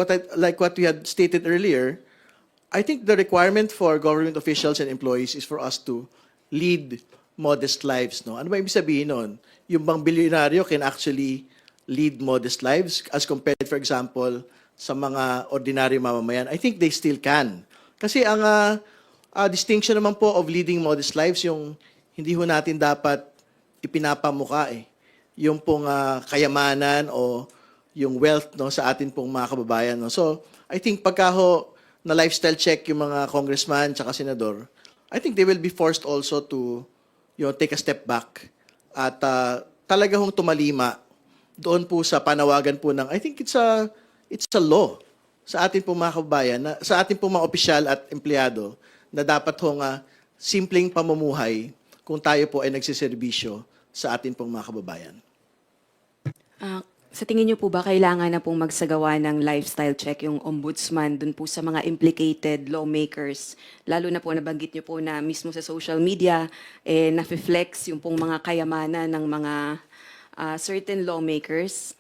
S1: what we had stated earlier, I think the requirement for government officials and employees is for us to lead modest lives. No? Ano ba ibig sabihin nun? Yung bang bilyonaryo can actually lead modest lives as compared, for example, sa mga ordinary mamamayan? I think they still can. Kasi ang distinction naman po of leading modest lives, yung hindi ho natin dapat ipinapamuka eh. Yung pong kayamanan o yung wealth, no, sa atin pong mga kababayan. No? So, I think pagka ho na lifestyle check yung mga congressman tsaka senador, I think they will be forced also to take a step back at talaga hong tumalima doon po sa panawagan po ng, I think it's a law sa atin pong mga kababayan, sa atin pong mga opisyal at empleyado na dapat hong simpleng pamumuhay kung tayo po ay nagsiservisyo sa atin pong mga kababayan.
S8: Sa tingin niyo po ba kailangan na pong magsagawa ng lifestyle check yung ombudsman dun po sa mga implicated lawmakers? Lalo na po nabanggit niyo po na mismo sa social media, na-flex yung pong mga kayamanan ng mga certain lawmakers.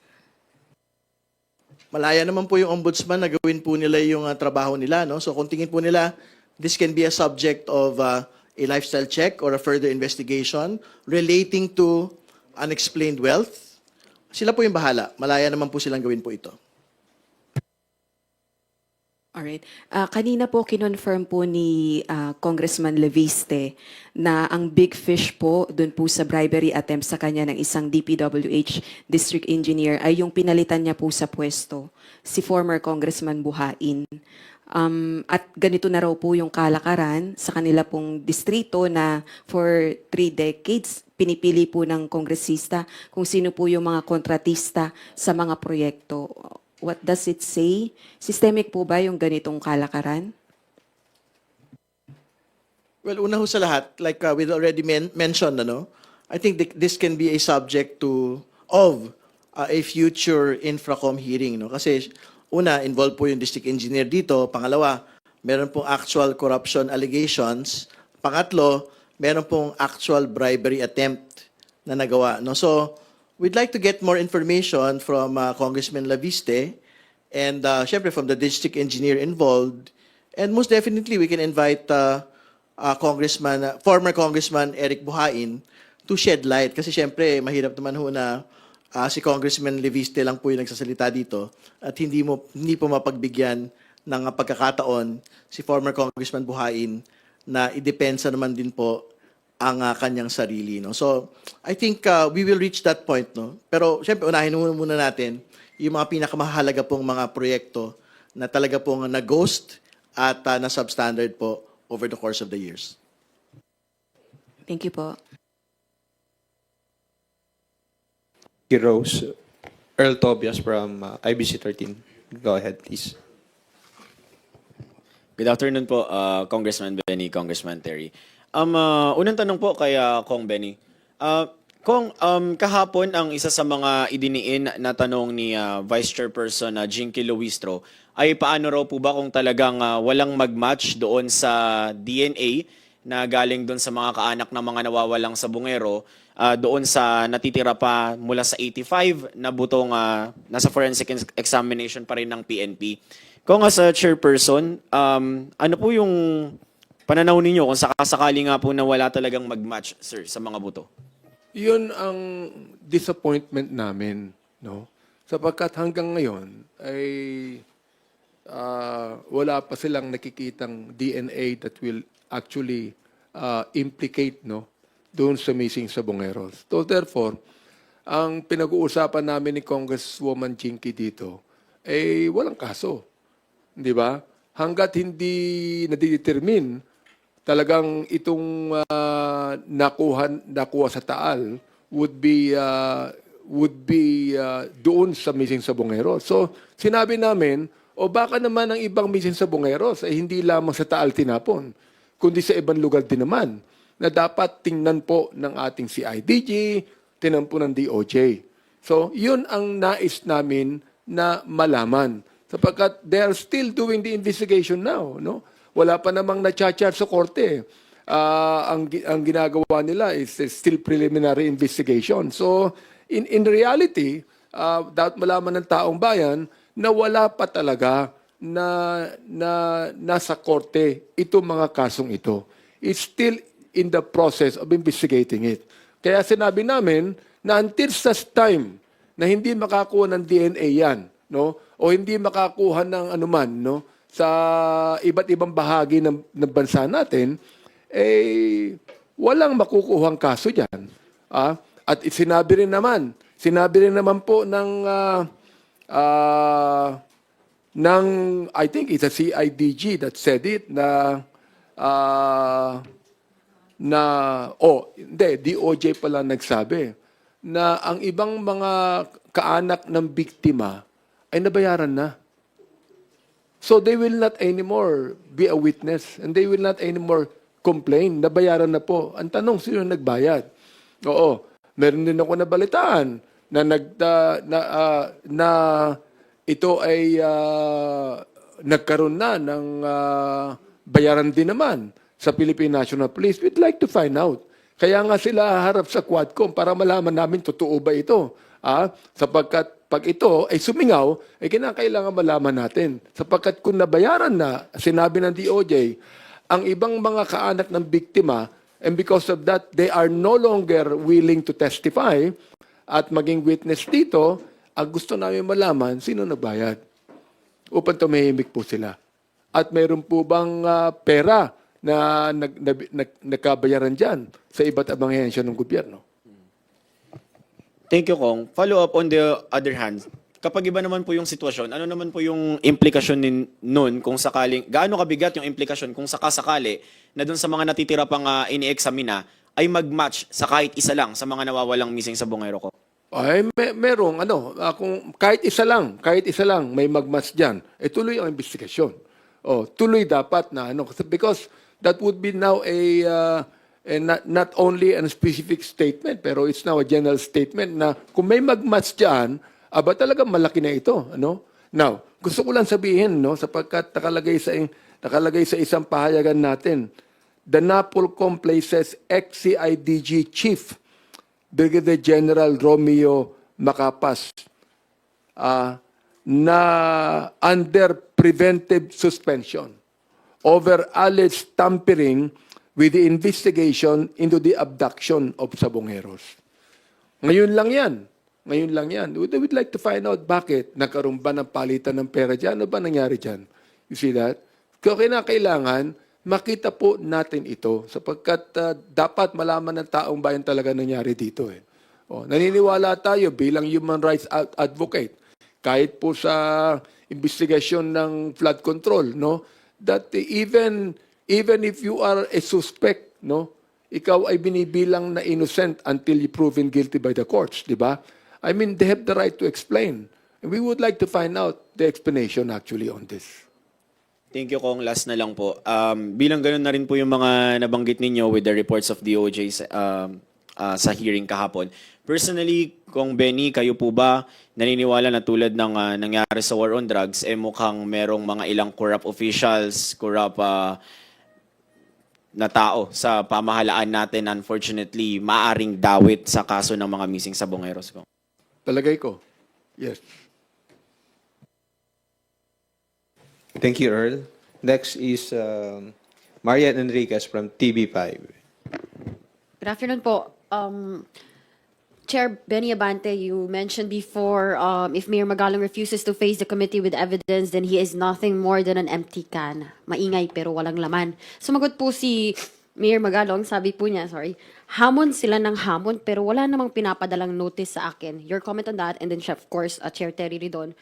S1: Malaya naman po yung ombudsman na gawin po nila yung trabaho nila. No? So kung tingin po nila, this can be a subject of a lifestyle check or a further investigation relating to unexplained wealth, sila po yung bahala. Malaya naman po silang gawin po ito.
S8: Alright. Kanina po kinonfirm po ni Congressman Leviste na ang big fish po dun po sa bribery attempt sa kanya ng isang DPWH district engineer ay yung pinalitan niya po sa pwesto, si former Congressman Buhain. At ganito na raw po yung kalakaran sa kanila pong distrito na for 3 decades pinipili po ng kongresista kung sino po yung mga kontratista sa mga proyekto. What does it say? Systemic po ba yung ganitong kalakaran?
S1: Well, una ho sa lahat, like we already mentioned, I think this can be a subject of a future Infracom hearing. No? Kasi una, involved po yung district engineer dito. Pangalawa, meron pong actual corruption allegations. Pangatlo, meron pong actual bribery attempt na nagawa. No? So, we'd like to get more information from Congressman Laviste and syempre from the district engineer involved. And most definitely, we can invite former Congressman Eric Buhain to shed light. Kasi syempre, mahirap naman ho na si Congressman Leviste lang po yung nagsasalita dito at hindi po mapagbigyan ng pagkakataon si former Congressman Buhain na idepensa naman din po ang kanyang sarili. No? So, I think we will reach that point. No? Pero, syempre, unahin muna natin yung mga pinakamahalaga pong mga proyekto na talaga pong na-ghost at na-substandard po over the course of the years.
S8: Thank you po.
S2: Rose, Earl Tobias from IBC 13. Go ahead, please.
S9: Good afternoon po, Congressman Benny, Congressman Terry. Unang tanong po kay Kong Benny. Kung kahapon ang isa sa mga idiniin na tanong ni Vice Chairperson Jinky Luistro ay paano raw po ba kung talagang walang mag-match doon sa DNA na galing doon sa mga kaanak ng mga nawawalang sabungero doon sa natitira pa mula sa 85 na butong nasa forensic examination pa rin ng PNP. Kung as a chairperson, ano po yung pananaw ninyo kung sakasakali nga po na wala talagang mag-match, sir, sa mga buto?
S4: Yun ang disappointment namin, no? Sapagkat hanggang ngayon ay wala pa silang nakikitang DNA that will actually implicate, no, doon sa missing sabongeros. So therefore, ang pinag-uusapan namin ni Congresswoman Jinky dito ay walang kaso. Di ba? Hanggat hindi nadidetermine talagang itong nakuha sa Taal would be doon sa missing sabongero. So, sinabi namin, o baka naman ang ibang missing sabongeros ay hindi lamang sa Taal tinapon, kundi sa ibang lugar din naman na dapat tingnan po ng ating CIDG, tingnan po ng DOJ. So, yun ang nais namin na malaman. Sapagkat they are still doing the investigation now, no? Wala pa namang na-charge sa korte. Ang ginagawa nila is still preliminary investigation. So, in reality, dapat malaman ng taong bayan na wala pa talaga na nasa korte itong mga kasong ito. It's still in the process of investigating it. Kaya sinabi namin na until such time na hindi makakuha ng DNA yan, no? O hindi makakuha ng anuman, no? Sa iba't ibang bahagi ng bansa natin, eh, walang makukuhang kaso dyan. At sinabi rin naman po ng I think it's a CIDG that said it, DOJ pala nagsabi, na ang ibang mga kaanak ng biktima ay nabayaran na. So they will not anymore be a witness and they will not anymore complain. Nabayaran na po. Ang tanong, sino nagbayad? Oo, meron din ako nabalitaan na ito ay nagkaroon na ng bayaran din naman sa Philippine National Police. We'd like to find out. Kaya nga sila harap sa Quadcom para malaman namin totoo ba ito. Sapagkat pag ito ay sumingaw, ay kinakailangan malaman natin. Sapagkat kung nabayaran na, sinabi ng DOJ, ang ibang mga kaanak ng biktima, and because of that, they are no longer willing to testify at maging witness dito, ang gusto namin malaman, sino nagbayad? Upang tumahimik po sila. At mayroon po bang pera na nagkabayaran dyan sa iba't ibang ahensya ng gobyerno?
S9: Thank you, Kong. Follow up on the other hand, kapag iba naman po yung sitwasyon, ano naman po yung implikasyon nun kung sakaling, gaano kabigat yung implikasyon kung sakasakali na dun sa mga natitira pang ini-examina ay mag-match sa kahit isa lang sa mga nawawalang missing sa bungero ko?
S4: Ay, merong kung kahit isa lang may mag-match dyan, tuloy ang investigasyon. Tuloy dapat na because that would be now not only a specific statement, pero it's now a general statement na kung may mag-match dyan, talagang malaki na ito. Now, gusto ko lang sabihin, sapagkat nakalagay sa isang pahayagan natin, the NAPOLCOM places ex-CIDG Chief Brigadier General Romeo Macapas na under preventive suspension over alleged tampering with the investigation into the abduction of sabongeros. Ngayon lang yan. We would like to find out bakit nagkaroon ba ng palitan ng pera dyan? Ano ba nangyari dyan? You see that? Kaya kailangan makita po natin ito sapagkat dapat malaman ng taong bayan talaga nangyari dito. Naniniwala tayo bilang human rights advocate kahit po sa investigasyon ng flood control, that even if you are a suspect, ikaw ay binibilang na innocent until you proven guilty by the courts, di ba? I mean, they have the right to explain. And we would like to find out the explanation actually on this.
S9: Thank you, Kong. Last na lang po. Bilang ganun na rin po yung mga nabanggit ninyo with the reports of DOJ sa hearing kahapon. Personally, Kong Benny, kayo po ba naniniwala na tulad ng nangyari sa war on drugs, mukhang merong mga ilang corrupt officials, corrupt na tao sa pamahalaan natin, unfortunately, maaring dawit sa kaso ng mga missing sabongeros ko?
S4: Palagay ko, yes.
S2: Thank you, Earl. Next is Marian Enriquez from TV5.
S10: Good afternoon po. Chair Benny Abante, you mentioned before if Mayor Magalong refuses to face the committee with evidence, then he is nothing more than an empty can. Maingay pero walang laman. Sumagot po si Mayor Magalong, sabi po niya, hamon sila ng hamon pero wala namang pinapadalang notice sa akin. Your comment on that, and then of course, Chair Terry Ridon,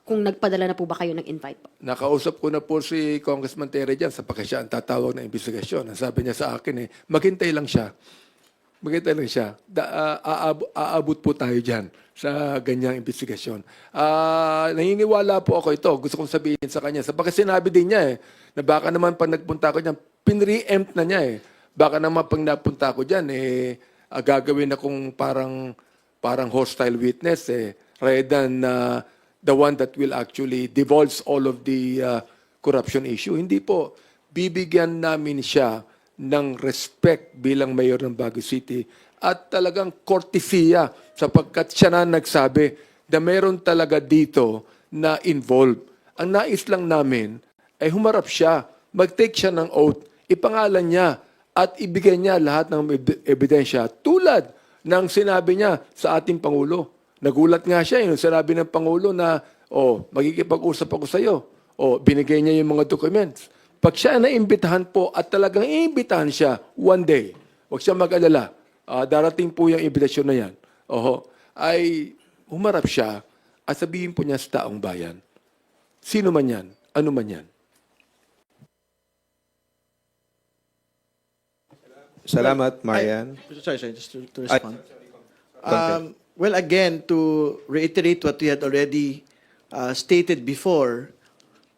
S10: kung nagpadala na po ba kayo ng invite po?
S4: Nakausap ko na po si Congressman Terry dyan sa siya ang tatawag ng investigasyon. Ang sabi niya sa akin maghintay lang siya. Maghintay lang siya. Aabot po tayo dyan sa ganyang investigasyon. Naniniwala po ako ito. Gusto kong sabihin sa kanya. Sapagkat sinabi din niya na baka naman pag nagpunta ko dyan, pinre-empt na niya Baka naman pag napunta ko dyan, gagawin akong parang hostile witness rather than the one that will actually divulge all of the corruption issue. Hindi po. Bibigyan namin siya ng respect bilang mayor ng Baguio City at talagang kortesiya sapagkat siya na nagsabi na meron talaga dito na involved. Ang nais lang namin ay humarap siya, mag-take siya ng oath, ipangalan niya at ibigay niya lahat ng ebidensya tulad ng sinabi niya sa ating Pangulo. Nagulat nga siya yung sinabi ng Pangulo na magkikipag-usap ako sa iyo. Binigay niya yung mga documents. Pag siya naimbitahan po at talagang iimbitahan siya one day, huwag siya mag-alala, darating po yung invitasyon na yan, ay humarap siya at sabihin po niya sa taong bayan, sino man yan, ano man yan.
S2: Salamat, Marian.
S1: Sorry, just to respond. Well, again, to reiterate what we had already stated before,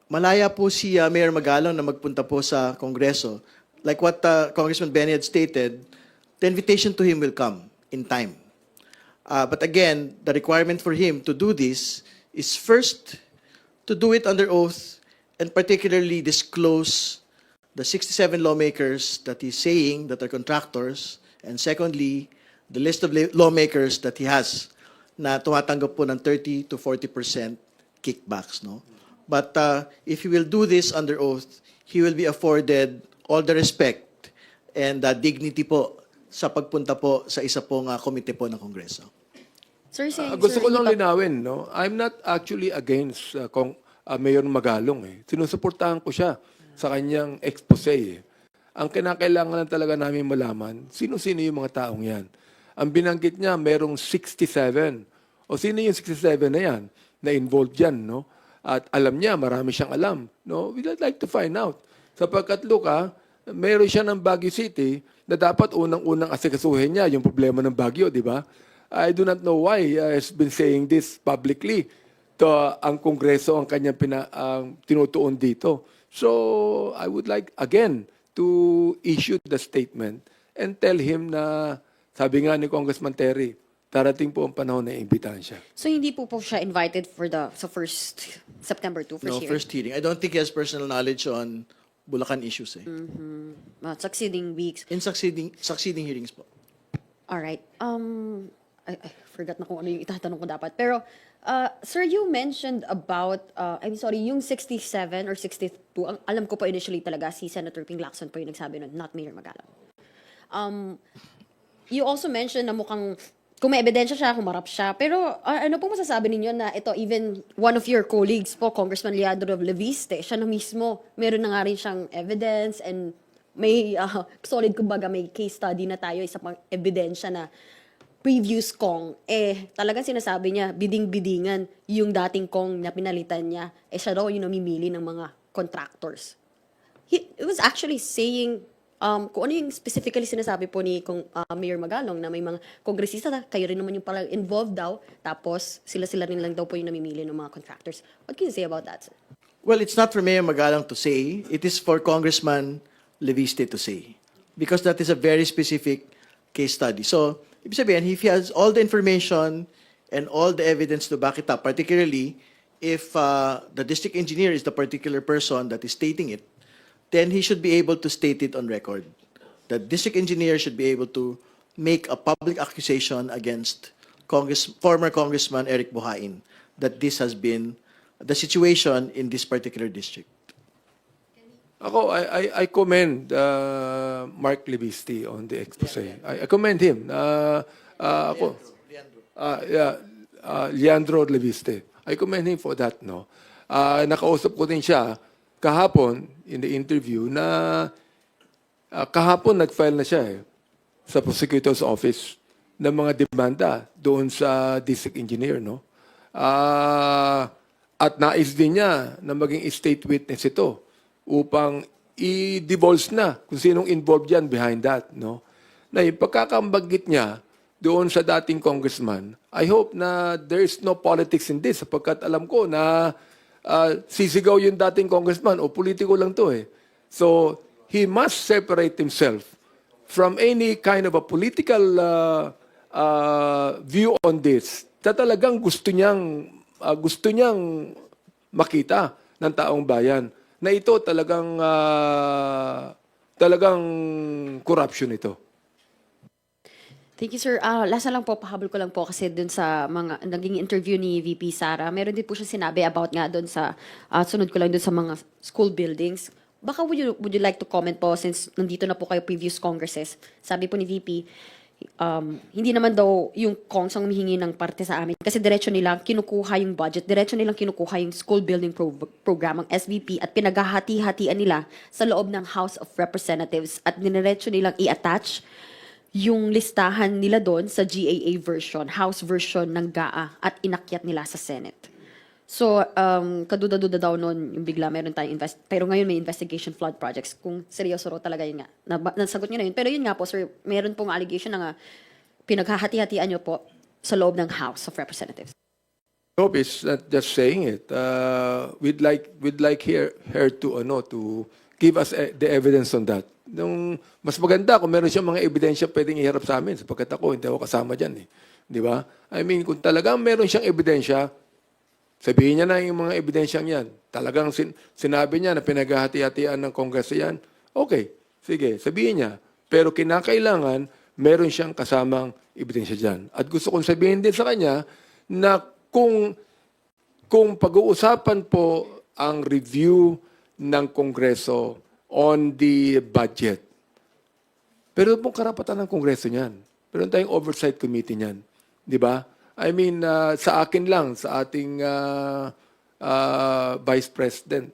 S1: malaya po si Mayor Magalong na magpunta po sa Kongreso. Like what Congressman Benny had stated, the invitation to him will come in time. But again, the requirement for him to do this is first to do it under oath and particularly disclose the 67 lawmakers that he's saying that are contractors, and secondly, the list of lawmakers that he has na tumatanggap po ng 30 to 40% kickbacks, no? But if he will do this under oath, he will be afforded all the respect and dignity po sa pagpunta po sa isa pong komite po ng Kongreso.
S10: Sir,
S4: Gusto ko lang linawin, no? I'm not actually against Mayor Magalong. Sinusuportahan ko siya sa kanyang expose. Ang kinakailangan lang talaga namin malaman, sino-sino yung mga taong yan. Ang binanggit niya, merong 67. O sino yung 67 na yan na involved yan, no? At alam niya, marami siyang alam. No? We'd like to find out. Sapagkat, meron siya ng Baguio City na dapat unang-unang asikasuhin niya yung problema ng Baguio, di ba? I do not know why he's been saying this publicly. Ang Kongreso ang kanyang tinutuon dito. So, I would like, again, to issue the statement and tell him na, sabi nga ni Congressman Terry, darating po ang panahon na imbitahan siya.
S10: So hindi po siya invited for first September 2, first hearing?
S1: First hearing. I don't think he has personal knowledge on Bulacan issues.
S10: Succeeding weeks.
S1: In succeeding hearings po.
S10: All right. I forgot na kung ano yung itatanong ko dapat. Pero, sir, you mentioned about, yung 67 or 62. Alam ko po initially talaga si Senator Ping Lacson po yung nagsabi nun, not Mayor Magalong. You also mentioned na mukhang, kung may ebidensya siya, humarap siya. Pero ano po masasabi ninyo na ito, even one of your colleagues po, Congressman Leandro Leviste, siya na mismo, meron na nga rin siyang evidence and may solid, kumbaga, may case study na tayo, isa pang ebidensya na previous Kong, talagang sinasabi niya, biding-bidingan yung dating Kong na pinalitan niya, siya daw yung namimili ng mga contractors. It was actually saying, kung ano yung specifically sinasabi po ni Mayor Magalong na may mga kongresista, kayo rin naman yung parang involved daw, tapos sila-sila rin lang daw po yung namimili ng mga contractors. What can you say about that, sir?
S1: Well, it's not for Mayor Magalong to say. It is for Congressman Leviste to say. Because that is a very specific case study. So, ibig sabihin, if he has all the information and all the evidence to back it up, particularly if the district engineer is the particular person that is stating it, then he should be able to state it on record. The district engineer should be able to make a public accusation against former Congressman Eric Buhain that this has been the situation in this particular district.
S4: Ako, I commend Mark Levisti on the expose. I commend him. Leandro Levisti. I commend him for that. No, nakausap ko din siya kahapon in the interview na kahapon nag-file na siya sa prosecutor's office ng mga demanda doon sa district engineer. No, at nais din niya na maging state witness ito upang i-divulge na kung sinong involved yan behind that. No? Na yung pagkakambanggit niya doon sa dating congressman, I hope na there is no politics in this sapagkat alam ko na sisigaw yung dating congressman o politiko lang to eh. So, he must separate himself from any kind of a political view on this. Talagang gusto niyang makita ng taong bayan na ito talagang corruption ito.
S10: Thank you, sir. Last na lang po, pahabol ko lang po kasi dun sa mga naging interview ni VP Sara, meron din po siya sinabi about nga dun sa, sunod ko lang dun sa mga school buildings. Baka would you like to comment po since nandito na po kayo previous congresses? Sabi po ni VP, hindi naman daw yung Kongs ang humihingi ng parte sa amin kasi diretso nilang kinukuha yung budget, diretso nilang kinukuha yung school building program, ang SVP, at pinaghahati-hatian nila sa loob ng House of Representatives at diretso nilang i-attach yung listahan nila doon sa GAA version, House version ng GAA at inakyat nila sa Senate. So, kaduda-duda daw noon yung bigla meron tayong pero ngayon may investigation flood projects. Kung seryoso raw talaga yun nga. Nasagot nyo na yun. Pero yun nga po, sir, meron pong allegation na nga pinaghahati-hatian nyo po sa loob ng House of Representatives.
S4: I hope it's not just saying it. We'd like her to give us the evidence on that. Nung mas maganda kung meron siyang mga ebidensya pwedeng iharap sa amin sapagkat ako hindi ako kasama dyan eh. Di ba? I mean, kung talagang meron siyang ebidensya, sabihin niya na yung mga ebidensyang yan. Talagang sinabi niya na pinaghahati-hatian ng Kongreso yan. Okay, sige, sabihin niya. Pero kinakailangan, meron siyang kasamang ebidensya dyan. At gusto kong sabihin din sa kanya na kung pag-uusapan po ang review ng Kongreso on the budget, pero pong karapatan ng Kongreso niyan. Pero tayong oversight committee niyan. Di ba? I mean, sa akin lang, sa ating Vice President,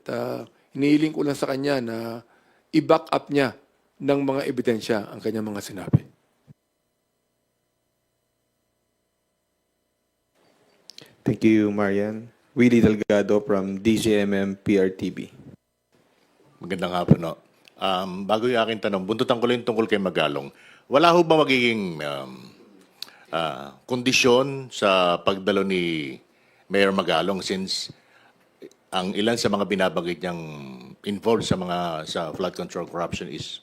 S4: hinihiling ko lang sa kanya na i-back up niya ng mga ebidensya ang kanyang mga sinabi.
S2: Thank you, Marian. Willie Delgado from DZMM PRTV.
S11: Magandang hapon, no? Bago yung aking tanong, buntutan ko lang tungkol kay Magalong. Wala ho ba magiging kondisyon sa pagdalo ni Mayor Magalong since ang ilan sa mga binabanggit niyang involved sa flood control corruption is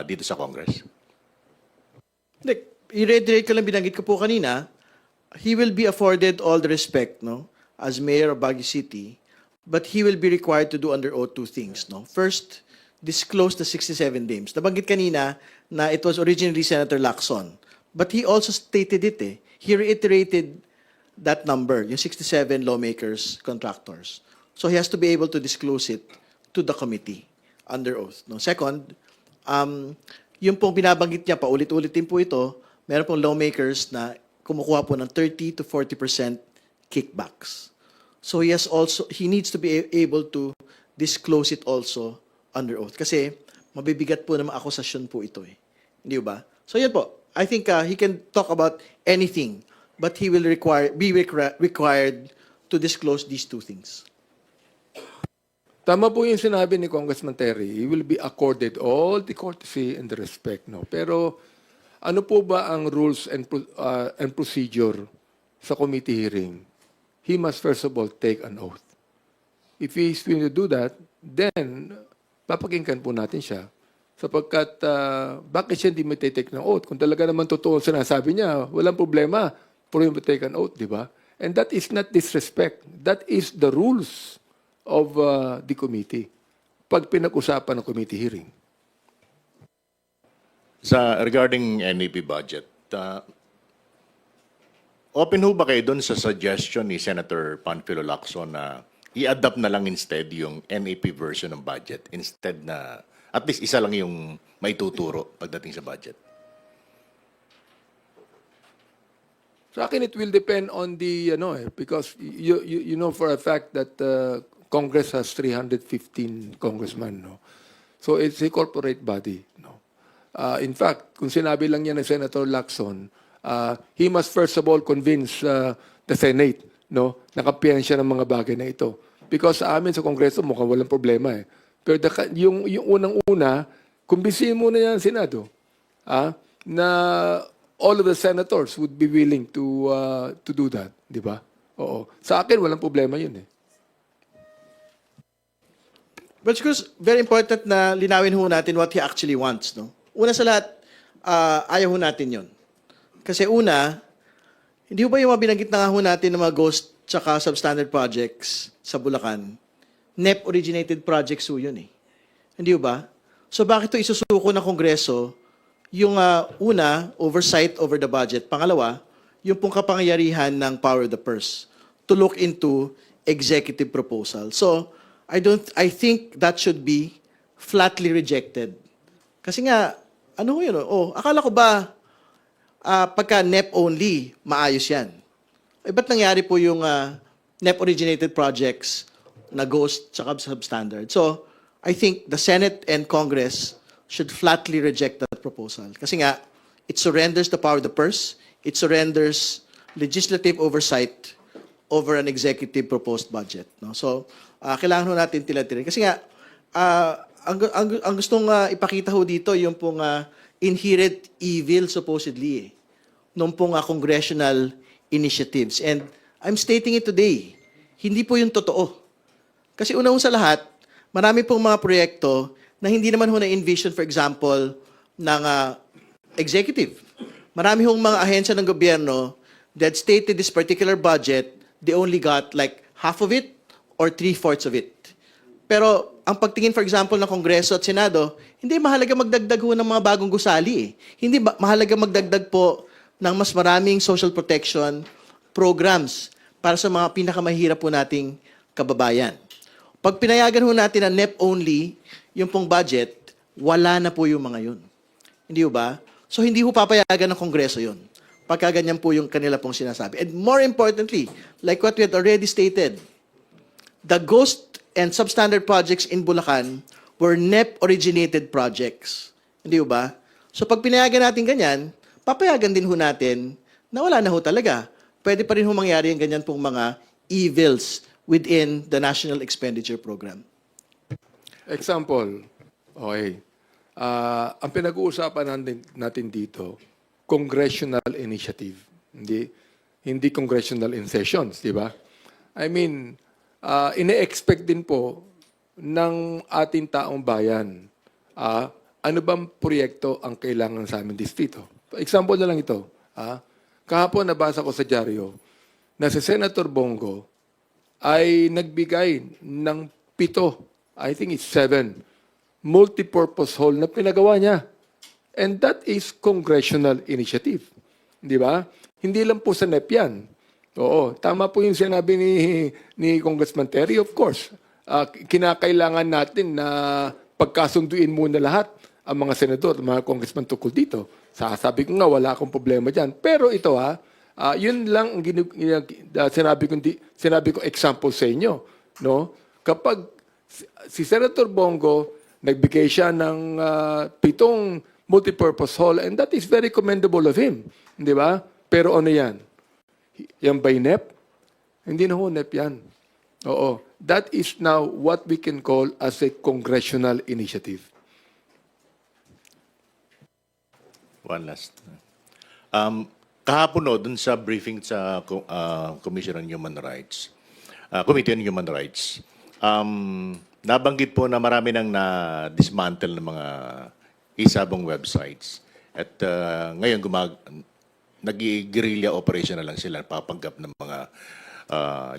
S11: dito sa Congress?
S1: I-reiterate ko lang binanggit ko po kanina, he will be afforded all the respect, no, as mayor of Baguio City, but he will be required to do under oath two things, no. First, disclose the 67 names. Nabanggit kanina na it was originally Senator Lacson, but he also stated it eh. He reiterated that number, yung 67 lawmakers, contractors. So he has to be able to disclose it to the committee under oath, no. Second, yung pong binabanggit niya, paulit-ulit din po ito, meron pong lawmakers na kumukuha po ng 30 to 40% kickbacks. So he needs to be able to disclose it also under oath. Kasi mabibigat po ng mga akusasyon po ito eh. Hindi ba? So yan po. I think he can talk about anything, but he will be required to disclose these two things.
S4: Tama po yung sinabi ni Congressman Terry. He will be accorded all the courtesy and the respect. No? Pero ano po ba ang rules and procedure sa committee hearing? He must first of all take an oath. If he is going to do that, then papakinggan po natin siya Sapagkat bakit siya hindi mag-take ng oath? Kung talaga naman totoo ang sinasabi niya, walang problema for him to take an oath, di ba? And that is not disrespect. That is the rules of the committee pag pinag-usapan ng committee hearing.
S11: Regarding NEP budget, open ho ba kayo doon sa suggestion ni Senator Panfilo Lacson na i-adapt na lang instead yung NEP version ng budget instead na at least isa lang yung maituturo pagdating sa budget?
S4: Sa akin, it will depend on the, because you know for a fact that Congress has 315 congressmen, no? So it's a corporate body, no? In fact, kung sinabi lang niya ng Senator Lacson, he must first of all convince the Senate, no? Nakapiyan siya ng mga bagay na ito. Because sa amin sa Kongreso, mukhang walang problema eh. Pero yung unang-una, kumbinsihin muna yan ang Senado, na all of the senators would be willing to do that, di ba? Oo. Sa akin, walang problema yun eh.
S1: But siguro, very important na linawin ho natin what he actually wants, no? Una sa lahat, ayaw ho natin yon. Kasi una, hindi ho ba yung mga binanggit na nga ho natin ng mga ghost tsaka substandard projects sa Bulacan, NEP-originated projects ho yun eh. Hindi ho ba? So bakit ito isusuko ng Kongreso yung una, oversight over the budget. Pangalawa, yung pong kapangyarihan ng power of the purse to look into executive proposal. So, I think that should be flatly rejected. Kasi nga, ano yun? Akala ko ba pagka NEP only, maayos yan? Ba't nangyari po yung NEP-originated projects na ghost tsaka substandard? So, I think the Senate and Congress should flatly reject that proposal. Kasi nga, it surrenders the power of the purse, it surrenders legislative oversight over an executive proposed budget. No? So, kailangan ho natin tila-tila. Kasi nga, ang gustong ipakita ho dito, yung pong inherent evil supposedly, nung pong congressional initiatives. And I'm stating it today, hindi po yung totoo. Kasi una sa lahat, marami pong mga proyekto na hindi naman ho na-envision, for example, ng executive. Marami hong mga ahensya ng gobyerno that stated this particular budget, they only got like half of it or 3/4 of it. Pero ang pagtingin, for example, ng Kongreso at Senado, hindi mahalaga magdagdag ho ng mga bagong gusali. Hindi mahalaga magdagdag po ng mas maraming social protection programs para sa mga pinakamahirap po nating kababayan. Pag pinayagan ho natin na NEP only, yung pong budget, wala na po yung mga yun. Hindi ho ba? So hindi ho papayagan ng Kongreso yun. Pagka ganyan po yung kanila pong sinasabi. And more importantly, like what we had already stated, the ghost and substandard projects in Bulacan were NEP-originated projects. Hindi ho ba? So pag pinayagan natin ganyan, papayagan din ho natin na wala na ho talaga. Pwede pa rin ho mangyari yung ganyan pong mga evils within the National Expenditure Program.
S4: Example, okay. Ang pinag-uusapan natin dito, congressional initiative. Hindi congressional in sessions, di ba? I mean, ine-expect din po ng ating taong bayan, ano bang proyekto ang kailangan sa aming distrito? Example na lang ito. Kahapon nabasa ko sa dyaryo na si Senator Bongo ay nagbigay ng 7, I think it's 7, multipurpose hall na pinagawa niya. And that is congressional initiative. Di ba? Hindi lang po sa NEP yan. Oo, tama po yung sinabi ni Congressman Terry, of course. Kinakailangan natin na pagkasunduin muna lahat ang mga senador, mga congressman tukol dito. Sabi ko nga, wala akong problema dyan. Pero ito yun lang ang sinabi ko example sa inyo. No? Kapag si Senator Bongo, nagbigay siya ng 7 multipurpose hall, and that is very commendable of him. Di ba? Pero ano yan? Yan by NEP? Hindi na ho NEP yan. Oo. That is now what we can call as a congressional initiative.
S11: One last. Kahapon dun sa briefing sa Commission on Human Rights, Committee on Human Rights, nabanggit po na marami nang na-dismantle ng mga isabong websites. At ngayon nag-guerrilla operation na lang sila, papanggap ng mga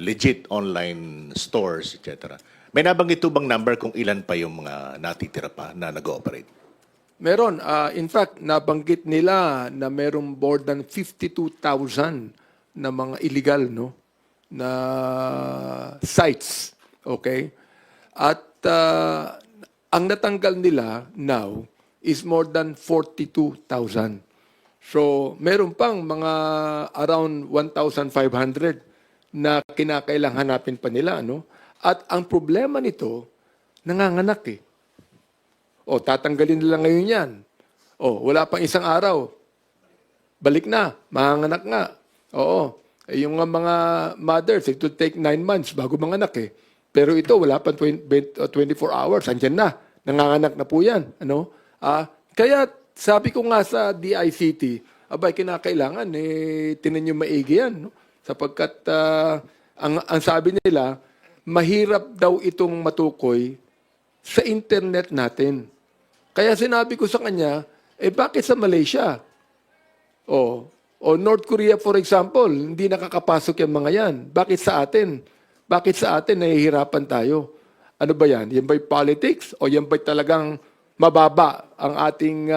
S11: legit online stores, etc. May nabanggit po bang number kung ilan pa yung mga natitira pa na nag-ooperate?
S4: Meron. In fact, nabanggit nila na merong more than 52,000 na mga illegal, no, na sites. Okay? At ang natanggal nila now is more than 42,000. So, meron pang mga around 1,500 na kinakailangan hanapin pa nila, no? At ang problema nito, nanganganak eh. O, tatanggalin nila ngayon yan. O, wala pang isang araw. Balik na, manganganak nga. Oo. Yung mga mothers, it will take 9 months bago manganak eh. Pero ito, wala pang 24 hours. Andyan na. Nanganganak na po yan. Ano? Kaya sabi ko nga sa DICT, abay, kinakailangan, tinan nyo maigi yan. No? Sapagkat ang sabi nila, mahirap daw itong matukoy sa internet natin. Kaya sinabi ko sa kanya, bakit sa Malaysia? O North Korea, for example, hindi nakakapasok yung mga yan. Bakit sa atin? Bakit sa atin nahihirapan tayo? Ano ba yan? Yan ba'y politics? O yan ba'y talagang mababa ang ating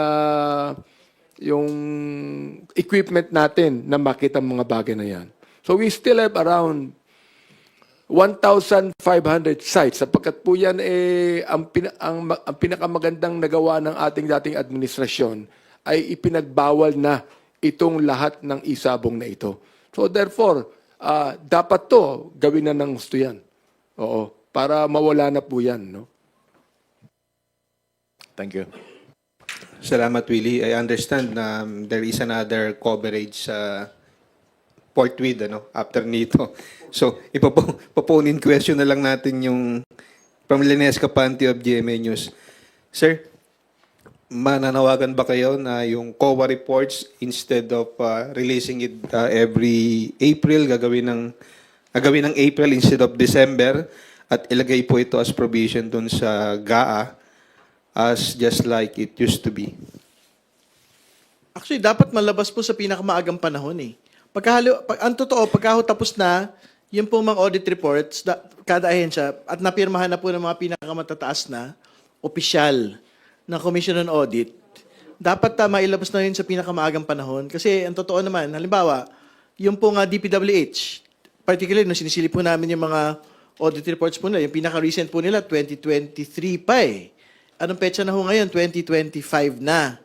S4: yung equipment natin na makita ang mga bagay na yan? So we still have around 1,500 sites sapagkat po yan ang pinakamagandang nagawa ng ating dating administrasyon ay ipinagbawal na itong lahat ng isabong na ito. So therefore, dapat to gawin na ng gusto yan. Oo, para mawala na po yan. No?
S11: Thank you.
S2: Salamat, Willie. I understand na there is another coverage sa Port Reed, after nito. So, ipoponin question na lang natin yung from Lines Capante of GMA News. Sir, mananawagan ba kayo na yung COA reports, instead of releasing it every April, gagawin ng April instead of December, at ilagay po ito as provision dun sa GAA as just like it used to be?
S1: Actually, dapat malabas po sa pinakamaagang panahon eh. Ang totoo, tapos na, yung po mga audit reports, kada ahensya, at napirmahan na po ng mga pinakamatataas na opisyal ng Commission on Audit, dapat mailabas na yun sa pinakamaagang panahon. Kasi ang totoo naman, halimbawa, yung po nga DPWH, particularly nung sinisilip po namin yung mga audit reports po nila, yung pinaka-recent po nila, 2023 pa eh. Anong petsa na ho ngayon? 2025 na.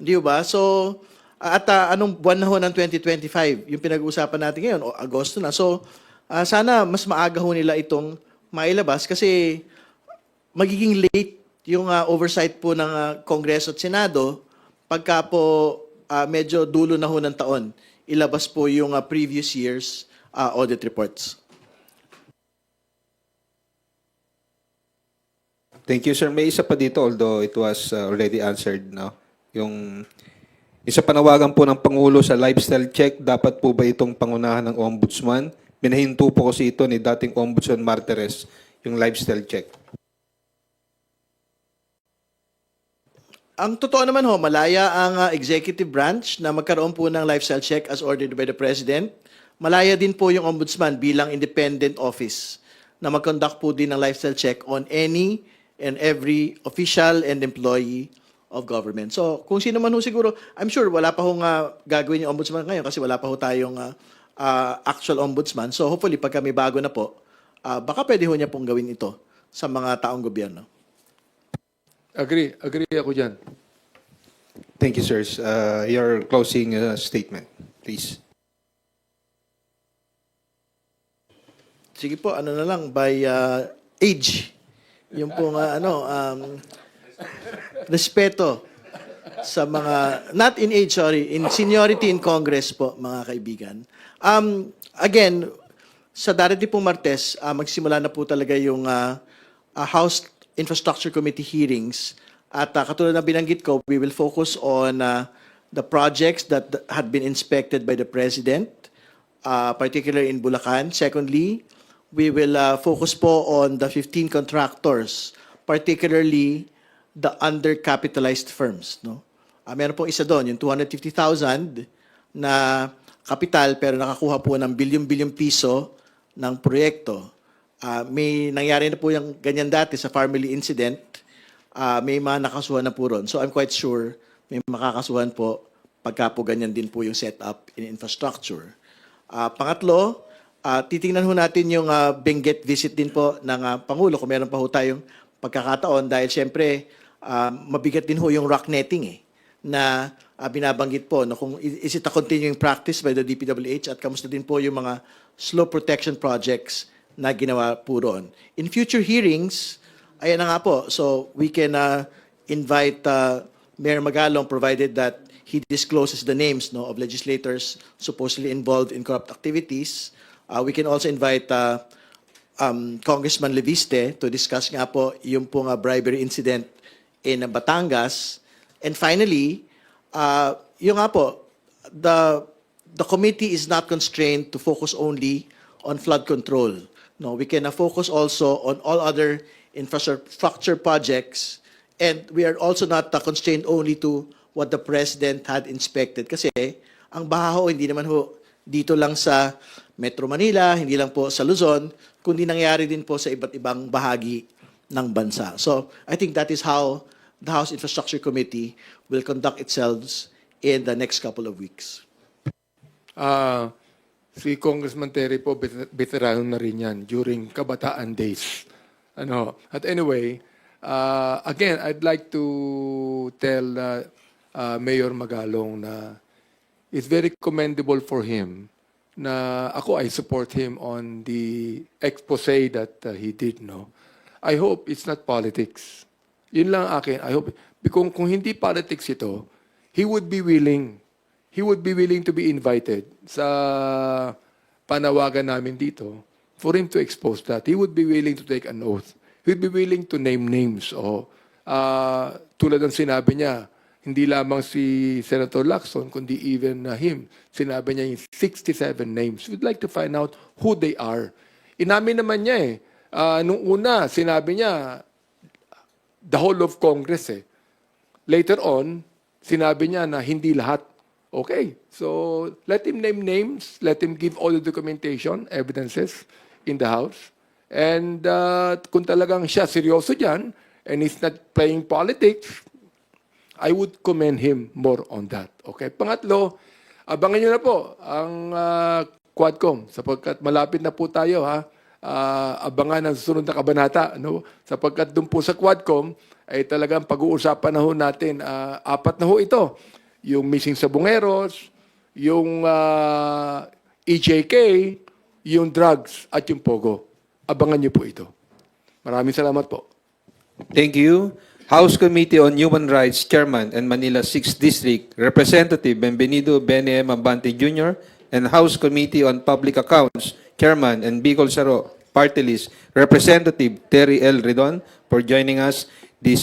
S1: Hindi ba? So, at anong buwan na ho ng 2025? Yung pinag-uusapan natin ngayon, o Agosto na. So, sana mas maaga ho nila itong mailabas kasi magiging late yung oversight po ng Kongreso at Senado pagka po medyo dulo na ho ng taon. Ilabas po yung previous year's audit reports.
S2: Thank you, sir. May isa pa dito, although it was already answered, no? Yung isa panawagan po ng Pangulo sa lifestyle check, dapat po ba itong pangunahan ng Ombudsman? Minahinto po kasi ito ni dating Ombudsman Martires, yung lifestyle check.
S1: Ang totoo naman ho, malaya ang executive branch na magkaroon po ng lifestyle check as ordered by the President. Malaya din po yung Ombudsman bilang independent office na mag-conduct po din ng lifestyle check on any and every official and employee of government. So, kung sino man ho siguro, I'm sure wala pa hong gagawin yung ombudsman ngayon kasi wala pa ho tayong actual ombudsman. So, hopefully, pag kami bago na po, baka pwede ho niya pong gawin ito sa mga taong gobyerno.
S4: Agree ako dyan.
S2: Thank you, sirs. Your closing statement, please.
S1: Sige po, ano na lang, by age. Yung pong respeto sa mga, not in age, sorry, in seniority in Congress po, mga kaibigan. Again, sa darating pong Martes, magsimula na po talaga yung House Infrastructure Committee hearings. At katulad na binanggit ko, we will focus on the projects that had been inspected by the President, particularly in Bulacan. Secondly, we will focus po on the 15 contractors, particularly the undercapitalized firms, no? Meron pong isa doon, yung 250,000 na kapital pero nakakuha po ng bilyon-bilyong piso ng proyekto. May nangyari na po yung ganyan dati sa family incident. May mga nakasuhan na po ron. So I'm quite sure may makakasuhan po pagka po ganyan din po yung setup in infrastructure. Pangatlo, titingnan ho natin yung Benguet visit din po ng Pangulo kung meron pa ho tayong pagkakataon dahil syempre mabigat din ho yung rock netting na binabanggit po. No, kung is it a continuing practice by the DPWH at kamusta din po yung mga slope protection projects na ginawa po ron. In future hearings, ayan na nga po. So we can invite Mayor Magalong provided that he discloses the names of legislators supposedly involved in corrupt activities. We can also invite Congressman Leviste to discuss nga po yung pong bribery incident in Batangas. And finally, yung nga po, the committee is not constrained to focus only on flood control. No, we can focus also on all other infrastructure projects, and we are also not constrained only to what the President had inspected. Kasi ang baha ho, hindi naman ho dito lang sa Metro Manila, hindi lang po sa Luzon, kundi nangyari din po sa iba't ibang bahagi ng bansa. So I think that is how the House Infrastructure Committee will conduct itself in the next couple of weeks.
S4: Si Congressman Terry po, veterano na rin yan during kabataan days. At anyway, again, I'd like to tell Mayor Magalong na it's very commendable for him na ako, I support him on the expose that he did. No? I hope it's not politics. Yun lang akin. I hope, kung hindi politics ito, he would be willing to be invited sa panawagan namin dito for him to expose that. He would be willing to take an oath. He would be willing to name names. Tulad ng sinabi niya, hindi lamang si Senator Lacson, kundi even him. Sinabi niya yung 67 names. We'd like to find out who they are. Inamin naman niya nung una, sinabi niya, the whole of Congress Later on, sinabi niya na hindi lahat. Okay, so let him name names, let him give all the documentation, evidences in the House. And kung talagang siya seryoso dyan, and he's not playing politics, I would commend him more on that. Okay, pangatlo, abangan nyo na po ang Quadcom sapagkat malapit na po tayo abangan ang susunod na kabanata. No? Sapagkat doon po sa Quadcom ay talagang pag-uusapan na ho natin. 4 na ho ito. Yung missing sa Bungeros, yung EJK, yung drugs at yung Pogo. Abangan nyo po ito. Maraming salamat po.
S2: Thank you. House Committee on Human Rights Chairman and Manila 6th District Representative Benvenido Bene Mabante Jr. and House Committee on Public Accounts Chairman and Bicol Saro Party List Representative Terry L. Redon for joining us this